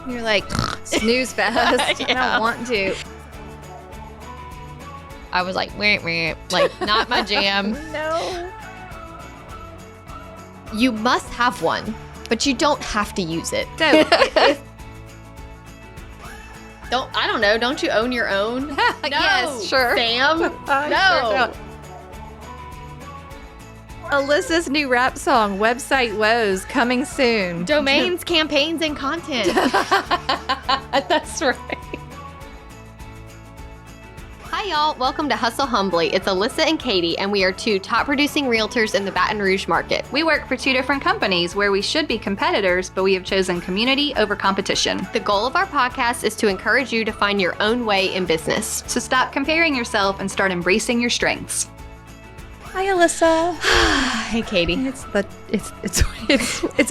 You're like, snooze fest. Yeah. I don't want to. I was like, wah, wah, like, not my jam. No. You must have one, but you don't have to use it. So, if, I don't know. Don't you own your own? No, yes, sure. Sam. I No. sure don't. Alyssa's new rap song, Website Woes, coming soon. Domains, campaigns, and content. That's right. Hi, y'all. Welcome to Hustle Humbly. It's Alyssa and Katie, and we are two top producing realtors in the Baton Rouge market. We work for two different companies where we should be competitors, but we have chosen community over competition. The goal of our podcast is to encourage you to find your own way in business. So stop comparing yourself and start embracing your strengths. Hi, Alyssa. Hey, Katie. It's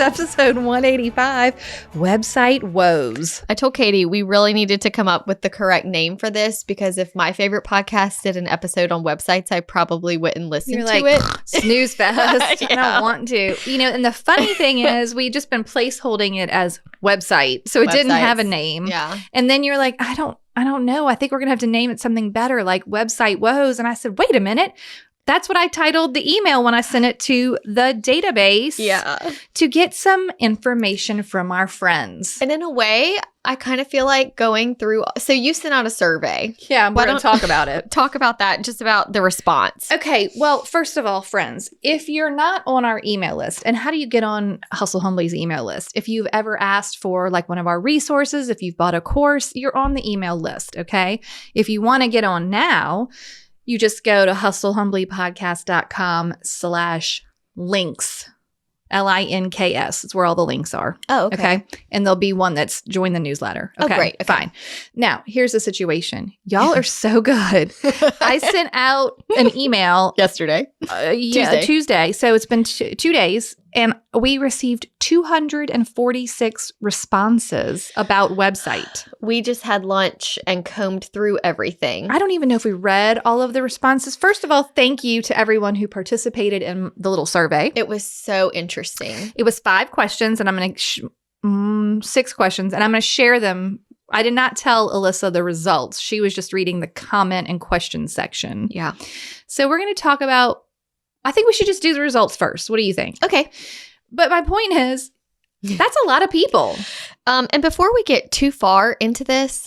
episode 185, Website Woes. I told Katie we really needed to come up with the correct name for this because if my favorite podcast did an episode on websites, I probably wouldn't listen You're to like, it. Snooze fest. Yeah. I don't want to. You know, and the funny thing is we've just been placeholding it as website. So it didn't have a name. Yeah. And then you're like, I don't know. I think we're going to have to name it something better, like Website Woes. And I said, wait a minute. That's what I titled the email when I sent it to the database. Yeah. To get some information from our friends. And in a way, I kind of feel like going through. So you sent out a survey. Yeah, Why we're going to talk about it. Talk about that, just about the response. Okay, well, first of all, friends, if you're not on our email list, and how do you get on Hustle Humbly's email list? If you've ever asked for like one of our resources, if you've bought a course, you're on the email list, okay? If you want to get on now, you just go to hustlehumblypodcast.com/links. LINKS. It's where all the links are. Oh, Okay. And there'll be one that's join the newsletter. Okay. Oh, great. Okay. Fine. Now, here's the situation. Y'all are so good. I sent out an email Yesterday. Tuesday. So it's been 2 days, and we received 246 responses about website. We just had lunch and combed through everything. I don't even know if we read all of the responses. First of all, thank you to everyone who participated in the little survey. It was so interesting. It was 5 questions, and I'm going to 6 questions, and I'm going to share them. I did not tell Alyssa the results. She was just reading the comment and question section. Yeah. So we're going to talk about, I think we should just do the results first. What do you think? Okay. But my point is, that's a lot of people. And before we get too far into this,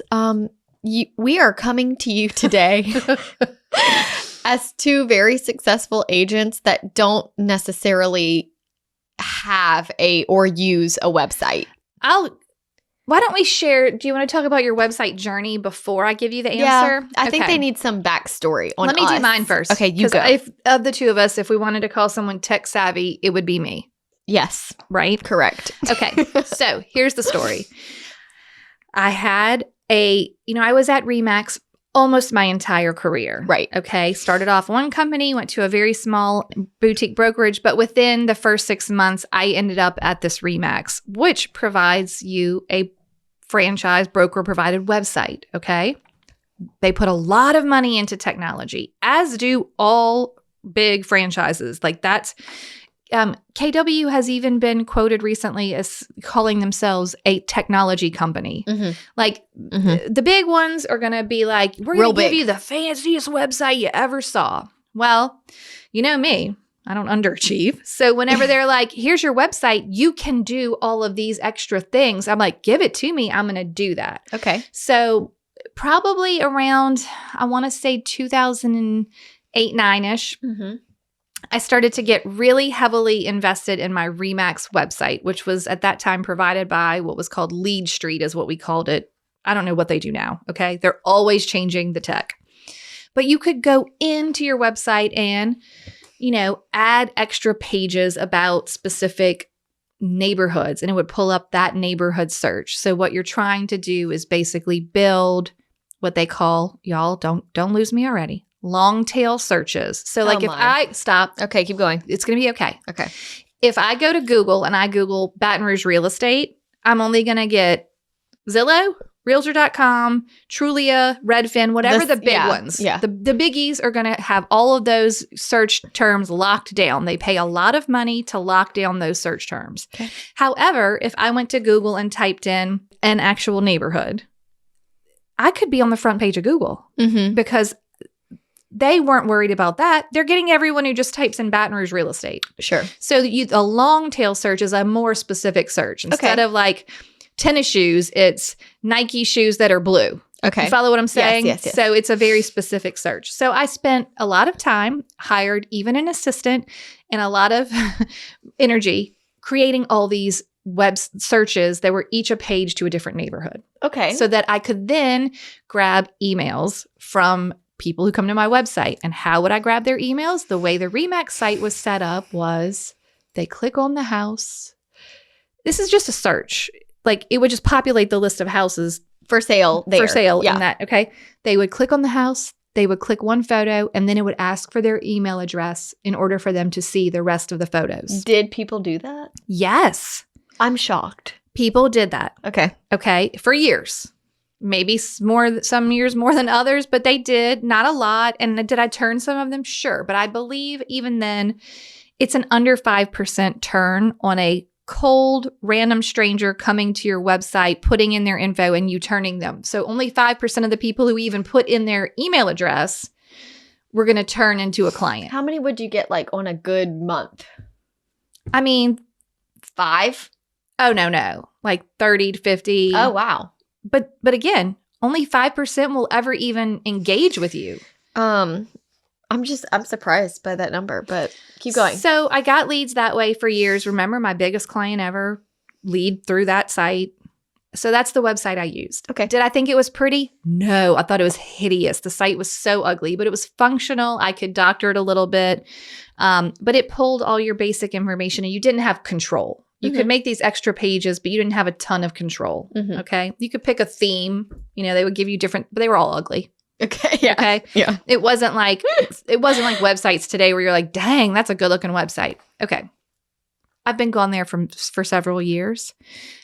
we are coming to you today as two very successful agents that don't necessarily have or use a website. Why don't we share, do you want to talk about your website journey before I give you the answer? Yeah, I think they need some backstory on Let me us. do mine first. Okay, you go. If of the two of us, if we wanted to call someone tech savvy, it would be me. Yes, right? Correct. Okay, so here's the story. I was at RE/MAX almost my entire career. Right. Okay, started off one company, went to a very small boutique brokerage, but within the first 6 months, I ended up at this RE/MAX, which provides you a franchise broker-provided website, okay? They put a lot of money into technology, as do all big franchises. Like that's KW has even been quoted recently as calling themselves a technology company. Mm-hmm. Like the big ones are going to be like, we're going to give you the fanciest website you ever saw. Well, you know me, I don't underachieve. So whenever they're like, here's your website, you can do all of these extra things. I'm like, give it to me. I'm going to do that. Okay. So probably around, I want to say 2008, 9-ish. Mm-hmm. I started to get really heavily invested in my RE/MAX website, which was at that time provided by what was called Lead Street is what we called it. I don't know what they do now, okay? They're always changing the tech. But you could go into your website and, add extra pages about specific neighborhoods, and it would pull up that neighborhood search. So what you're trying to do is basically build what they call, y'all, don't lose me already, long tail searches. So like if I stop. Okay, keep going. It's going to be okay. Okay. If I go to Google and I Google Baton Rouge real estate, I'm only going to get Zillow, Realtor.com, Trulia, Redfin, whatever the big ones. Yeah. The biggies are going to have all of those search terms locked down. They pay a lot of money to lock down those search terms. Okay. However, if I went to Google and typed in an actual neighborhood, I could be on the front page of Google because they weren't worried about that. They're getting everyone who just types in Baton Rouge real estate. Sure. So a long tail search is a more specific search. Instead of like tennis shoes, it's Nike shoes that are blue. Okay. You follow what I'm saying? Yes. So it's a very specific search. So I spent a lot of time, hired even an assistant, and a lot of energy creating all these web searches that were each a page to a different neighborhood. Okay. So that I could then grab emails from people who come to my website. And how would I grab their emails? The way the RE/MAX site was set up was they click on the house. This is just a search. Like it would just populate the list of houses for sale there. For sale Yeah. in that, okay? They would click on the house, they would click one photo, and then it would ask for their email address in order for them to see the rest of the photos. Did people do that? Yes. I'm shocked. People did that, Okay. for years. Maybe some years more than others, but they did, not a lot. And did I turn some of them? Sure. But I believe even then, it's an under 5% turn on a cold, random stranger coming to your website, putting in their info, and you turning them. So only 5% of the people who even put in their email address were going to turn into a client. How many would you get like on a good month? I mean, 5? oh, no. Like 30 to 50. Oh, wow. But again, only 5% will ever even engage with you. I'm surprised by that number, but keep going. So I got leads that way for years. Remember, my biggest client ever lead through that site. So that's the website I used. Okay. Did I think it was pretty? No, I thought it was hideous. The site was so ugly, but it was functional. I could doctor it a little bit, but it pulled all your basic information and you didn't have control. You could make these extra pages, but you didn't have a ton of control. Okay. You could pick a theme. They would give you different, but they were all ugly. Okay. Yeah. Okay. Yeah. It wasn't like websites today where you're like, dang, that's a good looking website. Okay. I've been gone there for several years.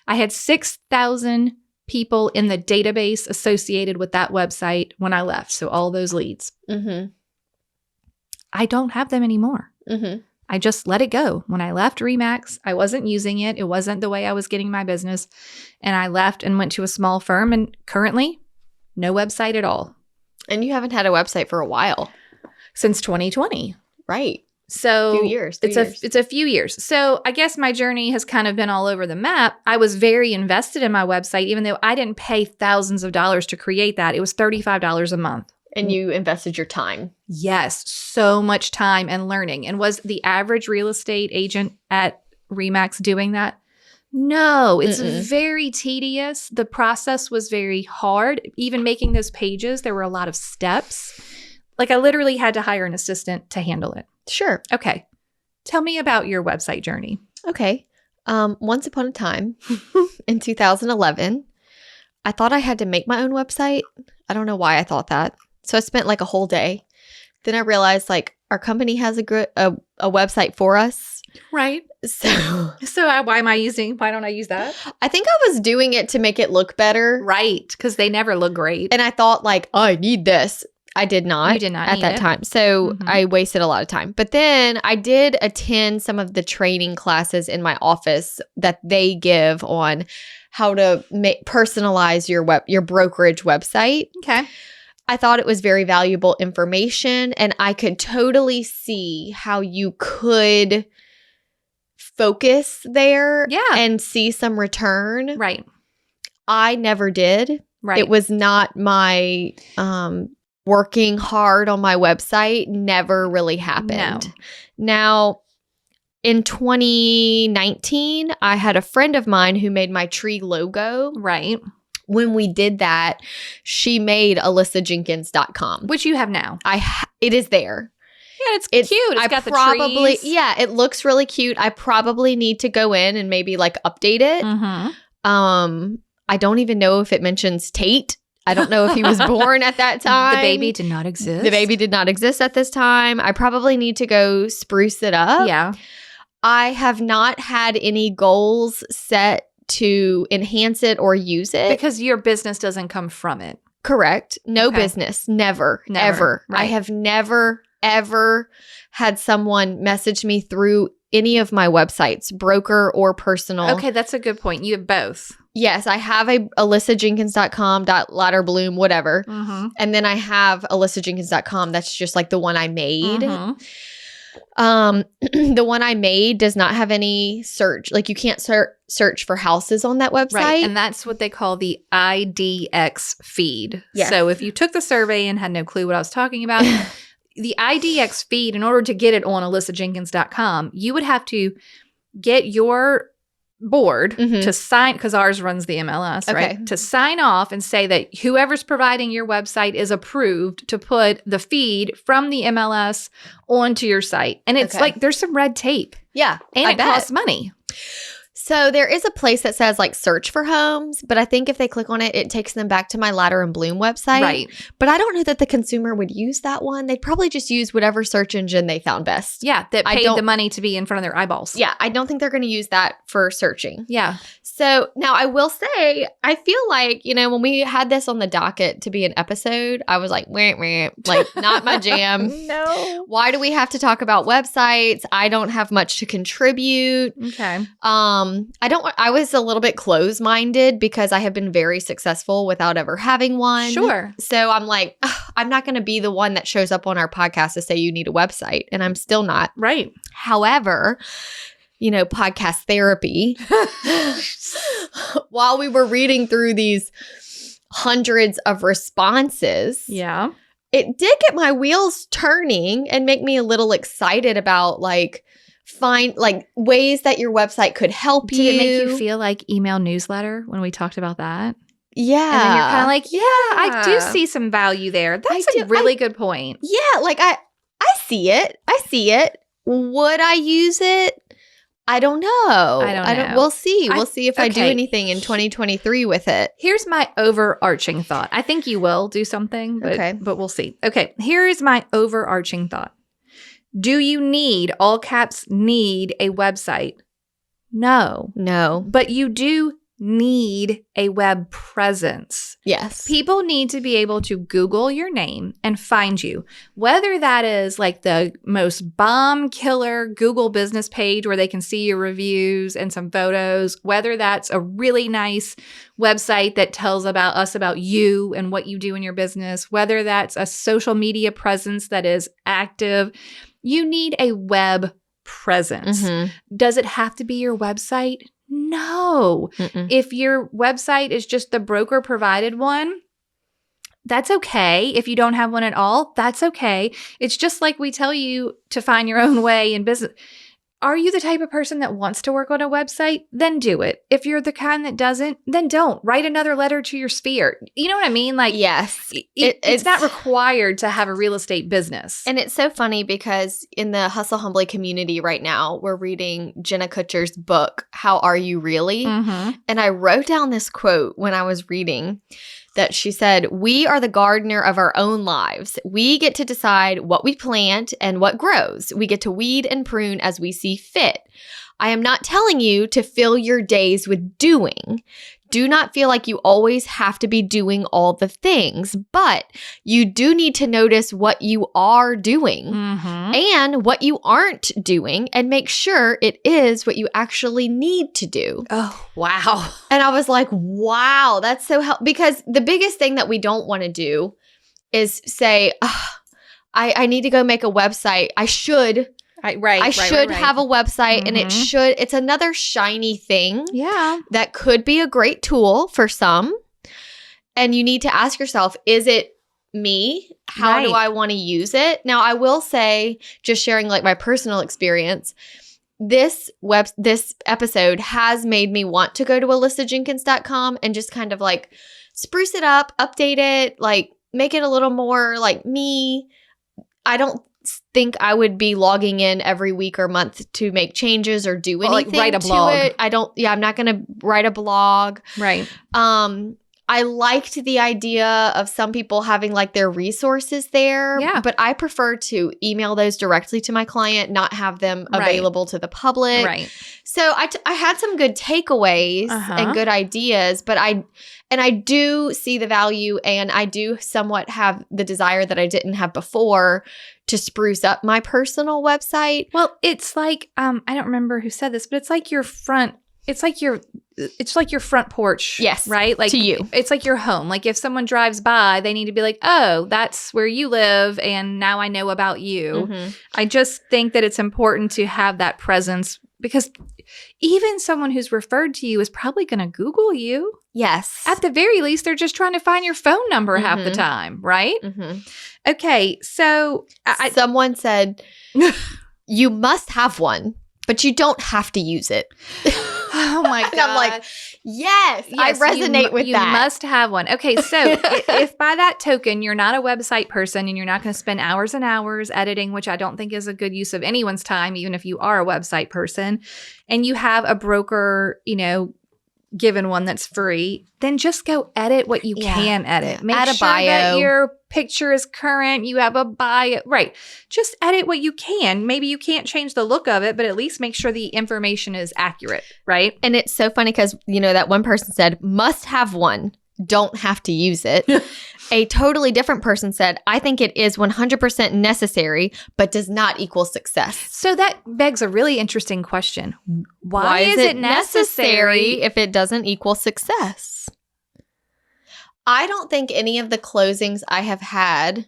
I had 6,000 people in the database associated with that website when I left. So all those leads. I don't have them anymore. I just let it go. When I left RE/MAX, I wasn't using it. It wasn't the way I was getting my business. And I left and went to a small firm, and currently no website at all. And you haven't had a website for a while. Since 2020. Right. So Few years. It's a few years. So I guess my journey has kind of been all over the map. I was very invested in my website, even though I didn't pay thousands of dollars to create that. It was $35 a month. And you invested your time. Yes, so much time and learning. And was the average real estate agent at RE/MAX doing that? No, it's very tedious. The process was very hard. Even making those pages, there were a lot of steps. Like I literally had to hire an assistant to handle it. Sure. Okay. Tell me about your website journey. Okay. Once upon a time in 2011, I thought I had to make my own website. I don't know why I thought that. So I spent like a whole day. Then I realized like our company has a website for us. Right. So why don't I use that? I think I was doing it to make it look better. Right. Because they never look great. And I thought like, oh, I need this. I did not. You did not at need that it. time. So I wasted a lot of time. But then I did attend some of the training classes in my office that they give on how to personalize your brokerage website. Okay. I thought it was very valuable information, and I could totally see how you could focus there and see some return. Right. I never did. Right. It was not my working hard on my website never really happened. No. Now, in 2019, I had a friend of mine who made my tree logo. Right. When we did that, she made alyssajenkins.com. Which you have now. It is there. Yeah, it's cute. It's got the trees. Yeah, it looks really cute. I probably need to go in and maybe like update it. I don't even know if it mentions Tate. I don't know if he was born at that time. The baby did not exist. The baby did not exist at this time. I probably need to go spruce it up. Yeah. I have not had any goals set to enhance it or use it. Because your business doesn't come from it. Correct. No Okay. business. Never. Ever. I Right. have never, ever had someone message me through any of my websites, broker or personal. Okay, that's a good point. You have both. Yes, I have a alyssajenkins.com, ladderbloom, whatever. Mm-hmm. And then I have alyssajenkins.com. That's just like the one I made. Mm-hmm. The one I made does not have any search. Like you can't search for houses on that website. Right. And that's what they call the IDX feed. Yes. So if you took the survey and had no clue what I was talking about, the IDX feed, in order to get it on alyssajenkins.com, you would have to get your board Mhm. to sign, because ours runs the MLS, Okay. right? To sign off and say that whoever's providing your website is approved to put the feed from the MLS onto your site. And it's Okay. like there's some red tape Yeah. and I it bet. costs money. So there is a place that says like search for homes, but I think if they click on it, it takes them back to my Ladder and Bloom website. Right. But I don't know that the consumer would use that one. They'd probably just use whatever search engine they found best. Yeah. That I paid don't- the money to be in front of their eyeballs. Yeah, I don't think they're going to use that for searching. Yeah. So now I will say, I feel like, when we had this on the docket to be an episode, I was like, wah, wah, like not my jam. No. Why do we have to talk about websites? I don't have much to contribute. Okay. I was a little bit closed-minded because I have been very successful without ever having one. Sure. So I'm like, "Ugh, I'm not going to be the one that shows up on our podcast to say you need a website. And I'm still not. Right. However, podcast therapy, while we were reading through these hundreds of responses, Yeah. it did get my wheels turning and make me a little excited about find ways that your website could help you. Did it make you feel like email newsletter when we talked about that? Yeah. And then you're kind of like, yeah, I do Yeah. see some value there. That's I a do. really good point. Yeah, I see it. I see it. Would I use it? I don't know. I don't know. We'll see. I- We'll see if I do okay. anything in 2023 with it. Here's my overarching thought. I think you will do something, Okay. but we'll see. Okay, here is my overarching thought. Do you need, all caps, need a website? No. No. But you do need a web presence. Yes. People need to be able to Google your name and find you, whether that is like the most bomb killer Google business page where they can see your reviews and some photos, whether that's a really nice website that tells about you and what you do in your business, whether that's a social media presence that is active. You need a web presence. Mhm. Does it have to be your website? No. Mm-mm. If your website is just the broker provided one, that's okay. If you don't have one at all, that's okay. It's just like we tell you to find your own way in business. Are you the type of person that wants to work on a website? Then do it. If you're the kind that doesn't, then don't. Write another letter to your sphere. You know what I mean? Like, Yes. it's not required to have a real estate business. And it's so funny because in the Hustle Humbly community right now, we're reading Jenna Kutcher's book, How Are You Really? Mhm. And I wrote down this quote when I was reading that she said, "We are the gardener of our own lives. We get to decide what we plant and what grows. We get to weed and prune as we see fit. I am not telling you to fill your days with doing. Do not feel like you always have to be doing all the things, but you do need to notice what you are doing Mhm. and what you aren't doing and make sure it is what you actually need to do." Oh, wow. And I was like, wow, that's so helpful. Because the biggest thing that we don't want to do is say, I need to go make a website. I should have a website and Mhm. it's another shiny thing Yeah. that could be a great tool for some. And you need to ask yourself, is it me? How do Right. I want to use it? Now, I will say, just sharing my personal experience, this episode has made me want to go to alyssajenkins.com and just kind of spruce it up, update it, make it a little more like me. I don't think I would be logging in every week or month to make changes or do Or, anything write a to blog. it. I'm not going to write a blog. Right. I liked the idea of some people having like their resources there, Yeah. but I prefer to email those directly to my client, not have them Right. available to the public. Right. So I had some good takeaways and good ideas, but I do see the value, and I do somewhat have the desire that I didn't have before to spruce up my personal website. Well, it's like I don't remember who said this, but it's like your front porch. Yes, right? Like to you. It's like your home. Like if someone drives by, they need to be like, "Oh, that's where you live and now I know about you." Mhm. I just think that it's important to have that presence because even someone who's referred to you is probably going to Google you. Yes. At the very least, they're just trying to find your phone number half the Mhm. time, right? Mhm. Okay, so Someone said, you must have one, but you don't have to use it. oh my god. And I'm like, yes, I resonate with you that. You must have one. Okay, so if by that token you're not a website person and you're not going to spend hours and hours editing, which I don't think is a good use of anyone's time, even if you are a website person, and you have a broker, given one that's free, then just go edit what you can edit. Yeah. Make Add a sure bio. that your picture is current. You have a bio. Right. Just edit what you can. Maybe you can't change the look of it, but at least make sure the information is accurate. Right. And it's so funny because, that one person said, must have one, don't have to use it. A totally different person said, I think it is 100% necessary, but does not equal success. So that begs a really interesting question. Why is it necessary if it doesn't equal success? I don't think any of the closings I have had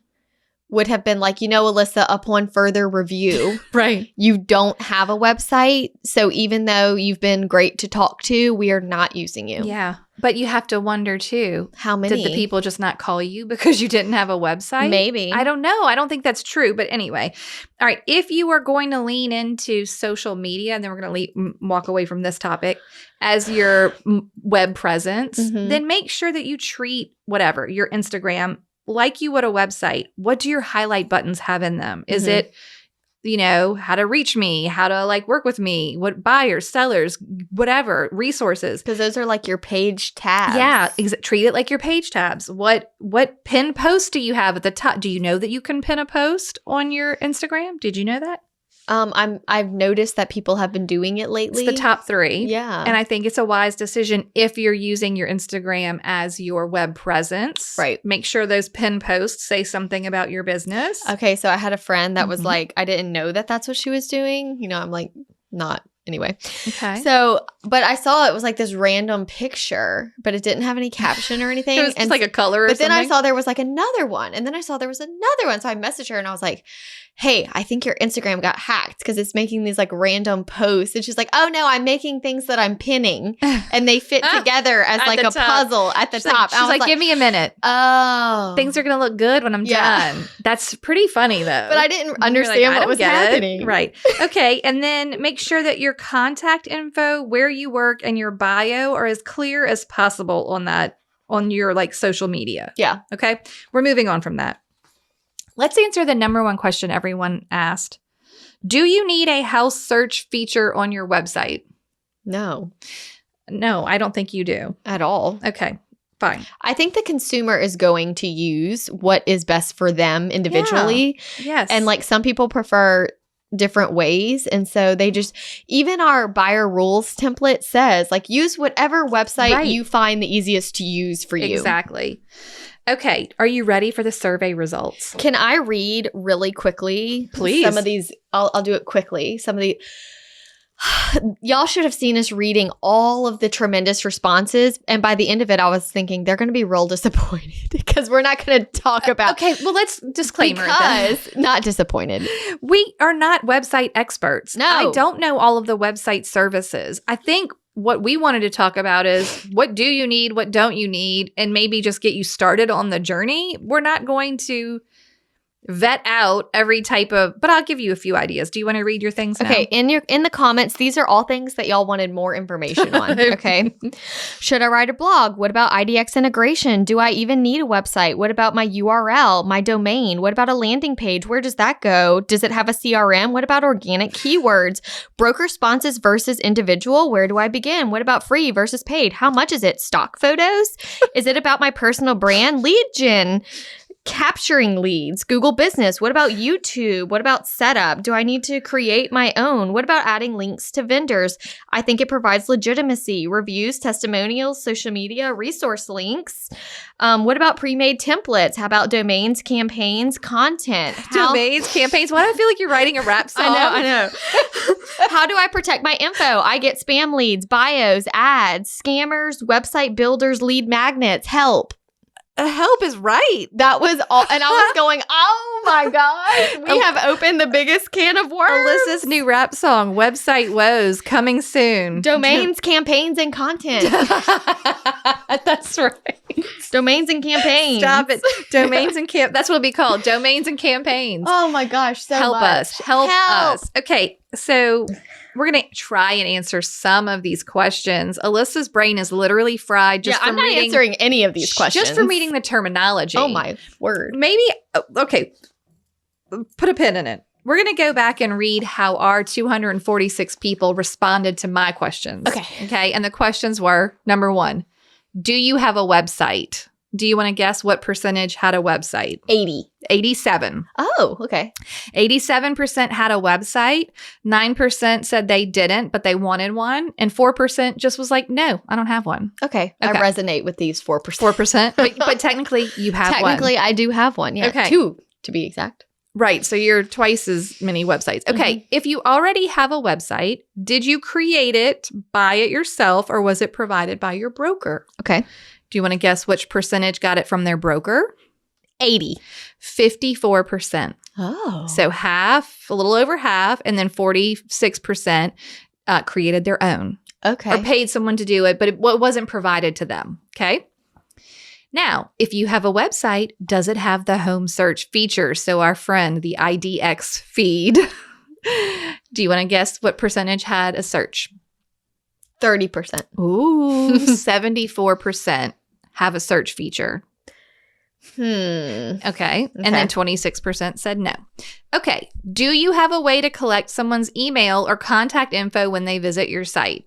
would have been like, Alyssa, upon further review, right? You don't have a website. So even though you've been great to talk to, we are not using you. Yeah. But you have to wonder too. How many? Did the people just not call you because you didn't have a website? Maybe. I don't know. I don't think that's true. But anyway. All right. If you are going to lean into social media, and then we're going to walk away from this topic, as your web presence, then make sure that you treat whatever, your Instagram, like you would a website. What do your highlight buttons have in them? Is it, how to reach me, how to work with me, what buyers, sellers, whatever, resources. Because those are like your page tabs. Yeah. Treat it like your page tabs. What pin post do you have at the top? Do you know that you can pin a post on your Instagram? Did you know that? I've noticed that people have been doing it lately. It's the top 3. Yeah. And I think it's a wise decision if you're using your Instagram as your web presence. Right. Make sure those pin posts say something about your business. Okay. So I had a friend that was like, I didn't know that that's what she was doing. I'm like, not. Anyway. Okay. So, but I saw it was like this random picture, but it didn't have any caption or anything. It was just like a color or But something. then I saw there was like another one. And then I saw there was another one. So I messaged her and I was like, hey, I think your Instagram got hacked because it's making these like random posts. And she's like, oh no, I'm making things that I'm pinning. And they fit together as At like the a top. puzzle at the top. She's like, give me a minute. Oh. Things are going to look good when I'm done. That's pretty funny though. But I didn't You're understand like, I what don't was get it. happening. Right. Okay. And then make sure that your contact info, where you work, and your bio are as clear as possible on your social media. Yeah. Okay. We're moving on from that. Let's answer the number one question everyone asked. Do you need a house search feature on your website? No. No, I don't think you do. At all. Okay. Fine. I think the consumer is going to use what is best for them individually. Yes. And some people prefer different ways. And so they even our buyer rules template says use whatever website you find the easiest to use for you. Exactly. Okay. Are you ready for the survey results? Can I read really quickly? Please. Some of these, I'll do it quickly. Some of the, y'all should have seen us reading all of the tremendous responses. And by the end of it, I was thinking they're going to be real disappointed because we're not going to talk about. Okay. Well, let's disclaimer then. Because not disappointed. We are not website experts. No. I don't know all of the website services. I think what we wanted to talk about is what do you need, what don't you need, and maybe just get you started on the journey. We're not going to vet out every type of, but I'll give you a few ideas. Do you want to read your things now? Okay, in the comments, these are all things that y'all wanted more information on. Okay. Should I write a blog? What about IDX integration? Do I even need a website? What about my URL, my domain? What about a landing page? Where does that go? Does it have a CRM? What about organic keywords? Broker sponsors versus individual? Where do I begin? What about free versus paid? How much is it? Stock photos? Is it about my personal brand? Lead gen? Capturing leads, Google Business. What about YouTube? What about setup? Do I need to create my own? What about adding links to vendors? I think it provides legitimacy, reviews, testimonials, social media, resource links. What about pre-made templates? How about domains, campaigns, content? Domains, campaigns. Why do I feel like you're writing a rap song? I know. How do I protect my info? I get spam leads, bios, ads, scammers, website builders, lead magnets. Help. Help is right. That was all. And I was going, oh my gosh, we have opened the biggest can of worms. Alyssa's new rap song, Website Woes, coming soon. Domains, campaigns, and content. That's right. Domains and campaigns. Stop it. Domains and that's what it'll be called. Domains and campaigns. Oh my gosh, so Help much. us. Help us. Okay, so we're going to try and answer some of these questions. Alyssa's brain is literally fried just from I'm not reading, answering any of these questions. Just from reading the terminology. Oh my word. Maybe, okay, put a pin in it. We're going to go back and read how our 246 people responded to my questions. Okay. And the questions were, number 1, do you have a website? Do you want to guess what percentage had a website? 87. Oh, okay. 87% had a website. 9% said they didn't, but they wanted one. And 4% just was like, no, I don't have one. Okay. I resonate with these 4%. 4%. But technically, you have one. Technically, I do have one. Yeah. Okay. 2 to be exact. Right. So you're twice as many websites. Okay. If you already have a website, did you create it, buy it yourself, or was it provided by your broker? Okay. Do you want to guess which percentage got it from their broker? 80. 54%. Oh. So half, a little over half, and then 46% created their own. Okay. Or paid someone to do it, but it wasn't provided to them. Okay. Now, if you have a website, does it have the home search feature? So our friend, the IDX feed. Do you want to guess what percentage had a search? 30%. Ooh, 74% have a search feature. Okay. And then 26% said no. Okay. Do you have a way to collect someone's email or contact info when they visit your site?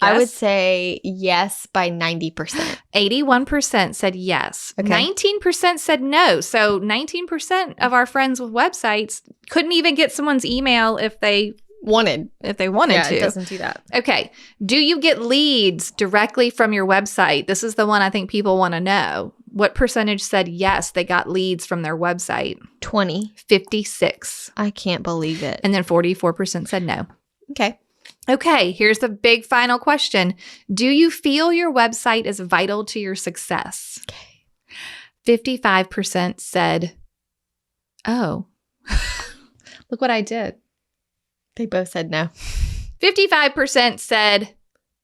I would Yes? say yes by 90%. 81% said yes. Okay. 19% said no. So 19% of our friends with websites couldn't even get someone's email if they Wanted. wanted to. It doesn't do that. Okay. Do you get leads directly from your website? This is the one I think people want to know. What percentage said yes, they got leads from their website? 20. 56. I can't believe it. And then 44% said no. Okay. Okay, here's the big final question. Do you feel your website is vital to your success? Okay. 55% said, oh, look what I did. They both said no. 55% said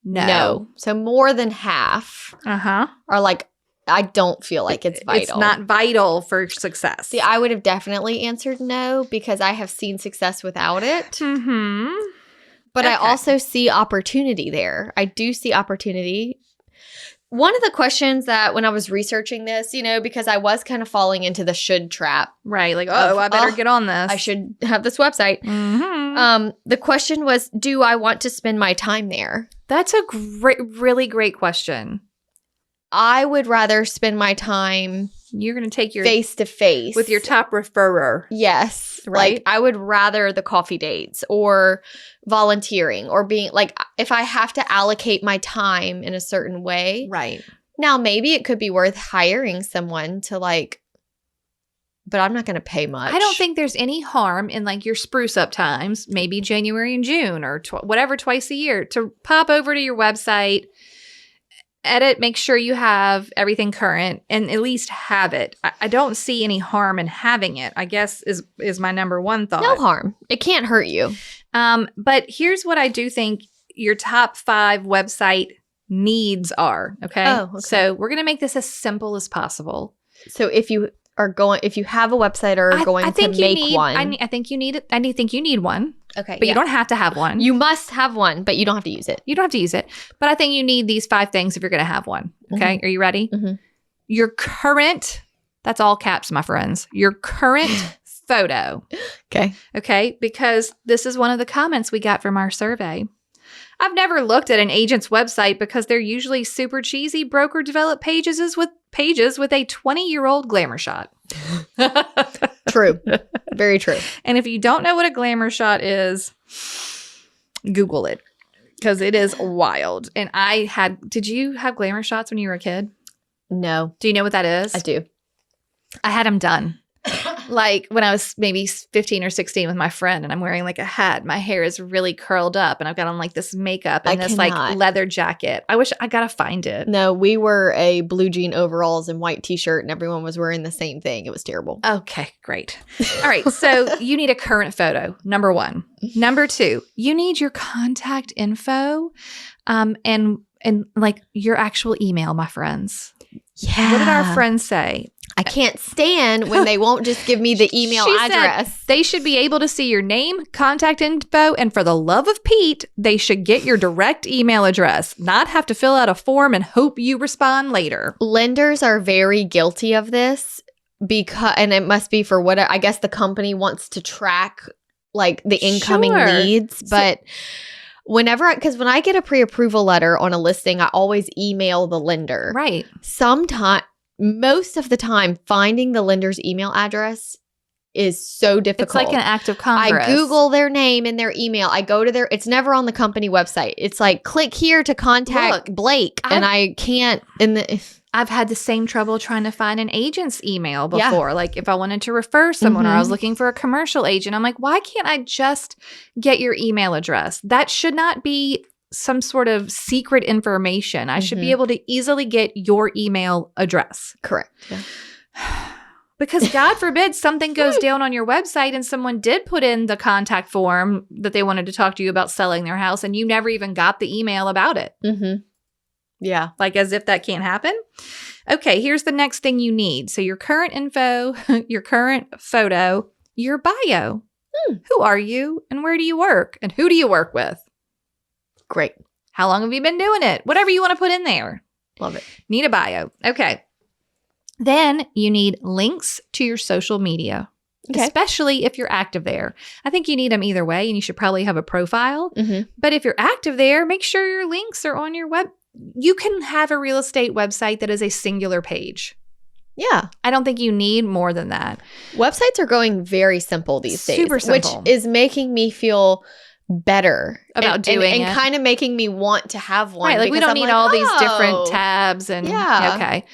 no. So more than half Uh-huh. are like, I don't feel like it's vital. It's not vital for success. See, I would have definitely answered no because I have seen success without it. Mm-hmm. But I Okay. also see opportunity there. I do see opportunity. One of the questions that when I was researching this, because I was kind of falling into the should trap. Right. Like, I better get on this. I should have this website. Mm-hmm. The question was, do I want to spend my time there? That's a really great question. I would rather spend my time You're going to take your face to face with your top referrer. Yes. Right? Like I would rather the coffee dates or volunteering or being like, if I have to allocate my time in a certain way. Right. Now, maybe it could be worth hiring someone to but I'm not going to pay much. I don't think there's any harm in like your spruce up times, maybe January and June or whatever, twice a year, to pop over to your website, edit, make sure you have everything current, and at least have it. I don't see any harm in having it, I guess is my number one thought. No harm. It can't hurt you. But here's what I do think your top 5 website needs are. Okay. Oh, okay. So we're going to make this as simple as possible. So if you are going, if you have a website or are going to make one. I think you need it. I think you need one. Okay. But you don't have to have one. You must have one, but you don't have to use it. You don't have to use it. But I think you need these 5 things if you're going to have one. Okay. Are you ready? Your current, that's all caps, my friends. Your current photo. Okay. Okay. Because this is one of the comments we got from our survey. I've never looked at an agent's website because they're usually super cheesy broker developed pages with a 20-year-old glamour shot. True. Very true. And if you don't know what a glamour shot is, Google it because it is wild. And did you have glamour shots when you were a kid? No. Do you know what that is? I do. I had them done. Like when I was maybe 15 or 16 with my friend and I'm wearing like a hat. My hair is really curled up and I've got on like this makeup and this like leather jacket. I gotta find it. No, we were a blue jean overalls and white t-shirt and everyone was wearing the same thing. It was terrible. Okay, great. All right. So you need a current photo, number 1. Number 2, you need your contact info and like your actual email, my friends. Yeah. What did our friends say? I can't stand when they won't just give me the email address. They should be able to see your name, contact info, and for the love of Pete, they should get your direct email address, not have to fill out a form and hope you respond later. Lenders are very guilty of this and it must be for what I guess the company wants to track like the incoming leads, but because when I get a pre-approval letter on a listing, I always email the lender. Right. Most of the time, finding the lender's email address is so difficult. It's like an act of Congress. I Google their name and their email. I go to it's never on the company website. It's like, click here to contact Blake. And I can't. I've had the same trouble trying to find an agent's email before. Yeah. Like if I wanted to refer someone or I was looking for a commercial agent, I'm like, why can't I just get your email address? That should not be some sort of secret information. I should be able to easily get your email address. Correct. Yeah. Because God forbid something goes down on your website and someone did put in the contact form that they wanted to talk to you about selling their house and you never even got the email about it. Yeah. Like as if that can't happen. Okay, here's the next thing you need. So your current info, your current photo, your bio. Who are you and where do you work and who do you work with? Great. How long have you been doing it? Whatever you want to put in there. Love it. Need a bio. Okay. Then you need links to your social media, especially if you're active there. I think you need them either way, and you should probably have a profile. But if you're active there, make sure your links are on your web. You can have a real estate website that is a singular page. Yeah. I don't think you need more than that. Websites are going very simple these days. Super simple. Which is making me feel better about doing it. And kind of making me want to have one. Right, like we don't need all these different tabs and okay.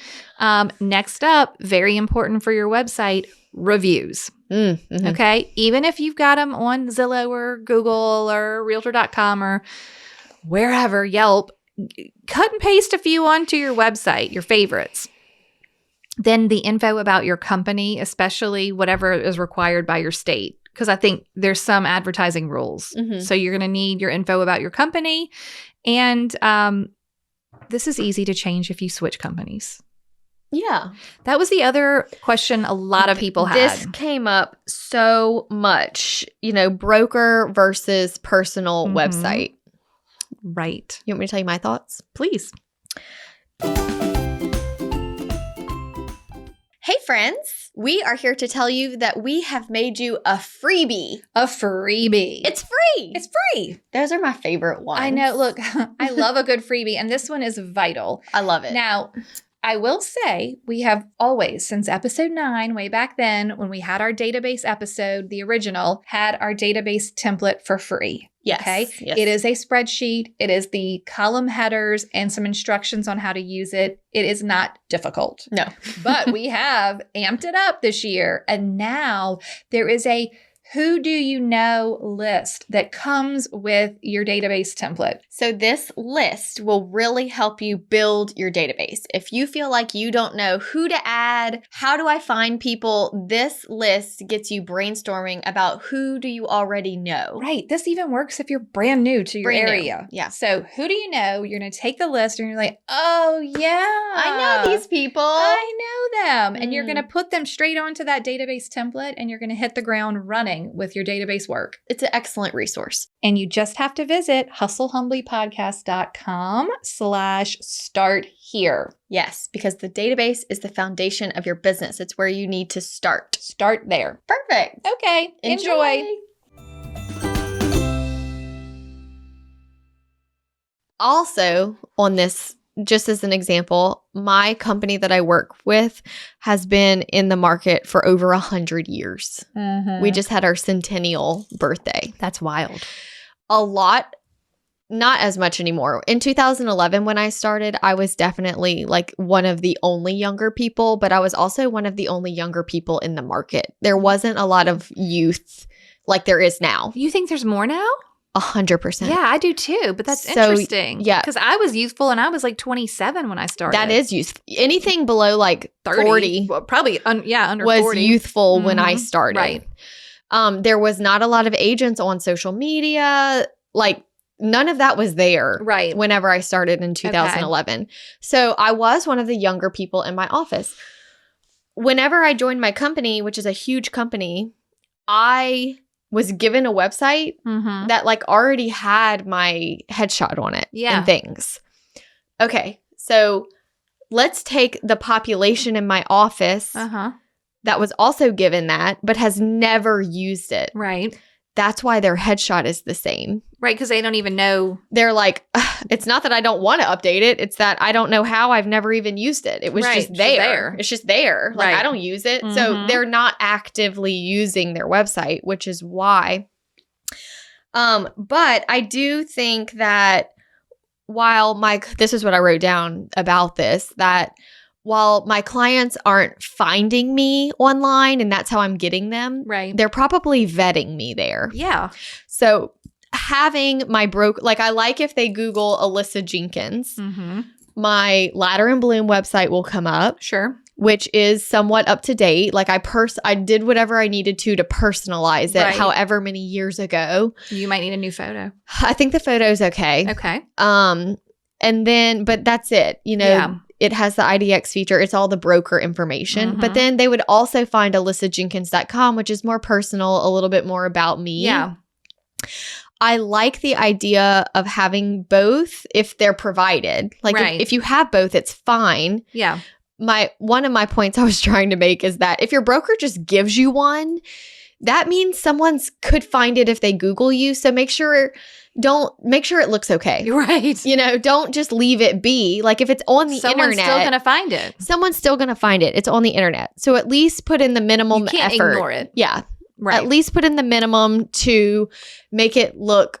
Next up, very important for your website, reviews. Okay, even if you've got them on Zillow or Google or Realtor.com or wherever, Yelp, cut and paste a few onto your website, your favorites. Then the info about your company, especially whatever is required by your state. Because I think there's some advertising rules. So you're going to need your info about your company. And this is easy to change if you switch companies. Yeah. That was the other question a lot of people had. This came up so much, broker versus personal website. Right. You want me to tell you my thoughts? Please. Hey friends, we are here to tell you that we have made you a freebie. A freebie. It's free. It's free. Those are my favorite ones. I know. Look, I love a good freebie, and this one is vital. I love it. Now, I will say we have always, since episode 9, way back then, when we had our database episode, the original, had our database template for free. Yes. Okay. Yes. It is a spreadsheet. It is the column headers and some instructions on how to use it. It is not difficult. No. But we have amped it up this year. And now there is a who do you know list that comes with your database template. So this list will really help you build your database. If you feel like you don't know who to add, how do I find people, this list gets you brainstorming about who do you already know. Right. This even works if you're brand new to your Brand new. area. Yeah. So who do you know? You're going to take the list and you're like, oh, yeah. I know these people. I know them. And you're Mm. going to put them straight onto that database template and you're going to hit the ground running with your database work. It's an excellent resource. And you just have to visit hustlehumblypodcast.com/start here. Yes, because the database is the foundation of your business. It's where you need to start. Start there. Perfect. Okay. Enjoy. Also, on this, just as an example, my company that I work with has been in the market for over 100 years. Mm-hmm. We just had our centennial birthday. That's wild. A lot, not as much anymore. In 2011, when I started, I was definitely like one of the only younger people, but I was also one of the only younger people in the market. There wasn't a lot of youth like there is now. You think there's more now? 100%. Yeah, I do too, but that's So, interesting. yeah. Because I was youthful and I was like 27 when I started. That is youthful. Anything below like 30. 40 Well, probably, under was 40. youthful when I Mhm. started. Right. There was not a lot of agents on social media. Like none of that was there. Right. Whenever I started in 2011. So I was one of the younger people in my office. Whenever I joined my company, which is a huge company, I was given a website Mm-hmm. that like already had my headshot on it Yeah. and things. Okay. So let's take the population in my office Uh-huh. that was also given that, but has never used it. Right. That's why their headshot is the same. Right, because they don't even know. They're like, it's not that I don't want to update it. It's that I don't know how. I've never even used it. It was Right, just it's there. just there. It's just there. Like, Right. I don't use it. So Mhm. they're not actively using their website, which is why. But I do think that while this is what I wrote down about this, that while my clients aren't finding me online and that's how I'm getting them, Right. they're probably vetting me there. Yeah. So having my like I like if they Google Alyssa Jenkins, Mm-hmm. my Ladder and Bloom website will come up, Sure. which is somewhat up to date. Like I did whatever I needed to personalize it, Right. however many years ago. You might need a new photo. I think the photo's okay. Okay. And then, but that's it. You know, Yeah. it has the IDX feature. It's all the broker information. Mhm. But then they would also find AlyssaJenkins.com, which is more personal, a little bit more about me. Yeah. I like the idea of having both if they're provided. Like Right. if you have both, it's fine. Yeah. One of my points I was trying to make is that if your broker just gives you one, that means someone could find it if they Google you. So make sure it looks okay. You're right. You know, don't just leave it be. Like if it's on the Someone's internet, still going to find it. someone's still going to find it. It's on the internet. So at least put in the minimum You can't effort. ignore it. Yeah. Right. At least put in the minimum to make it look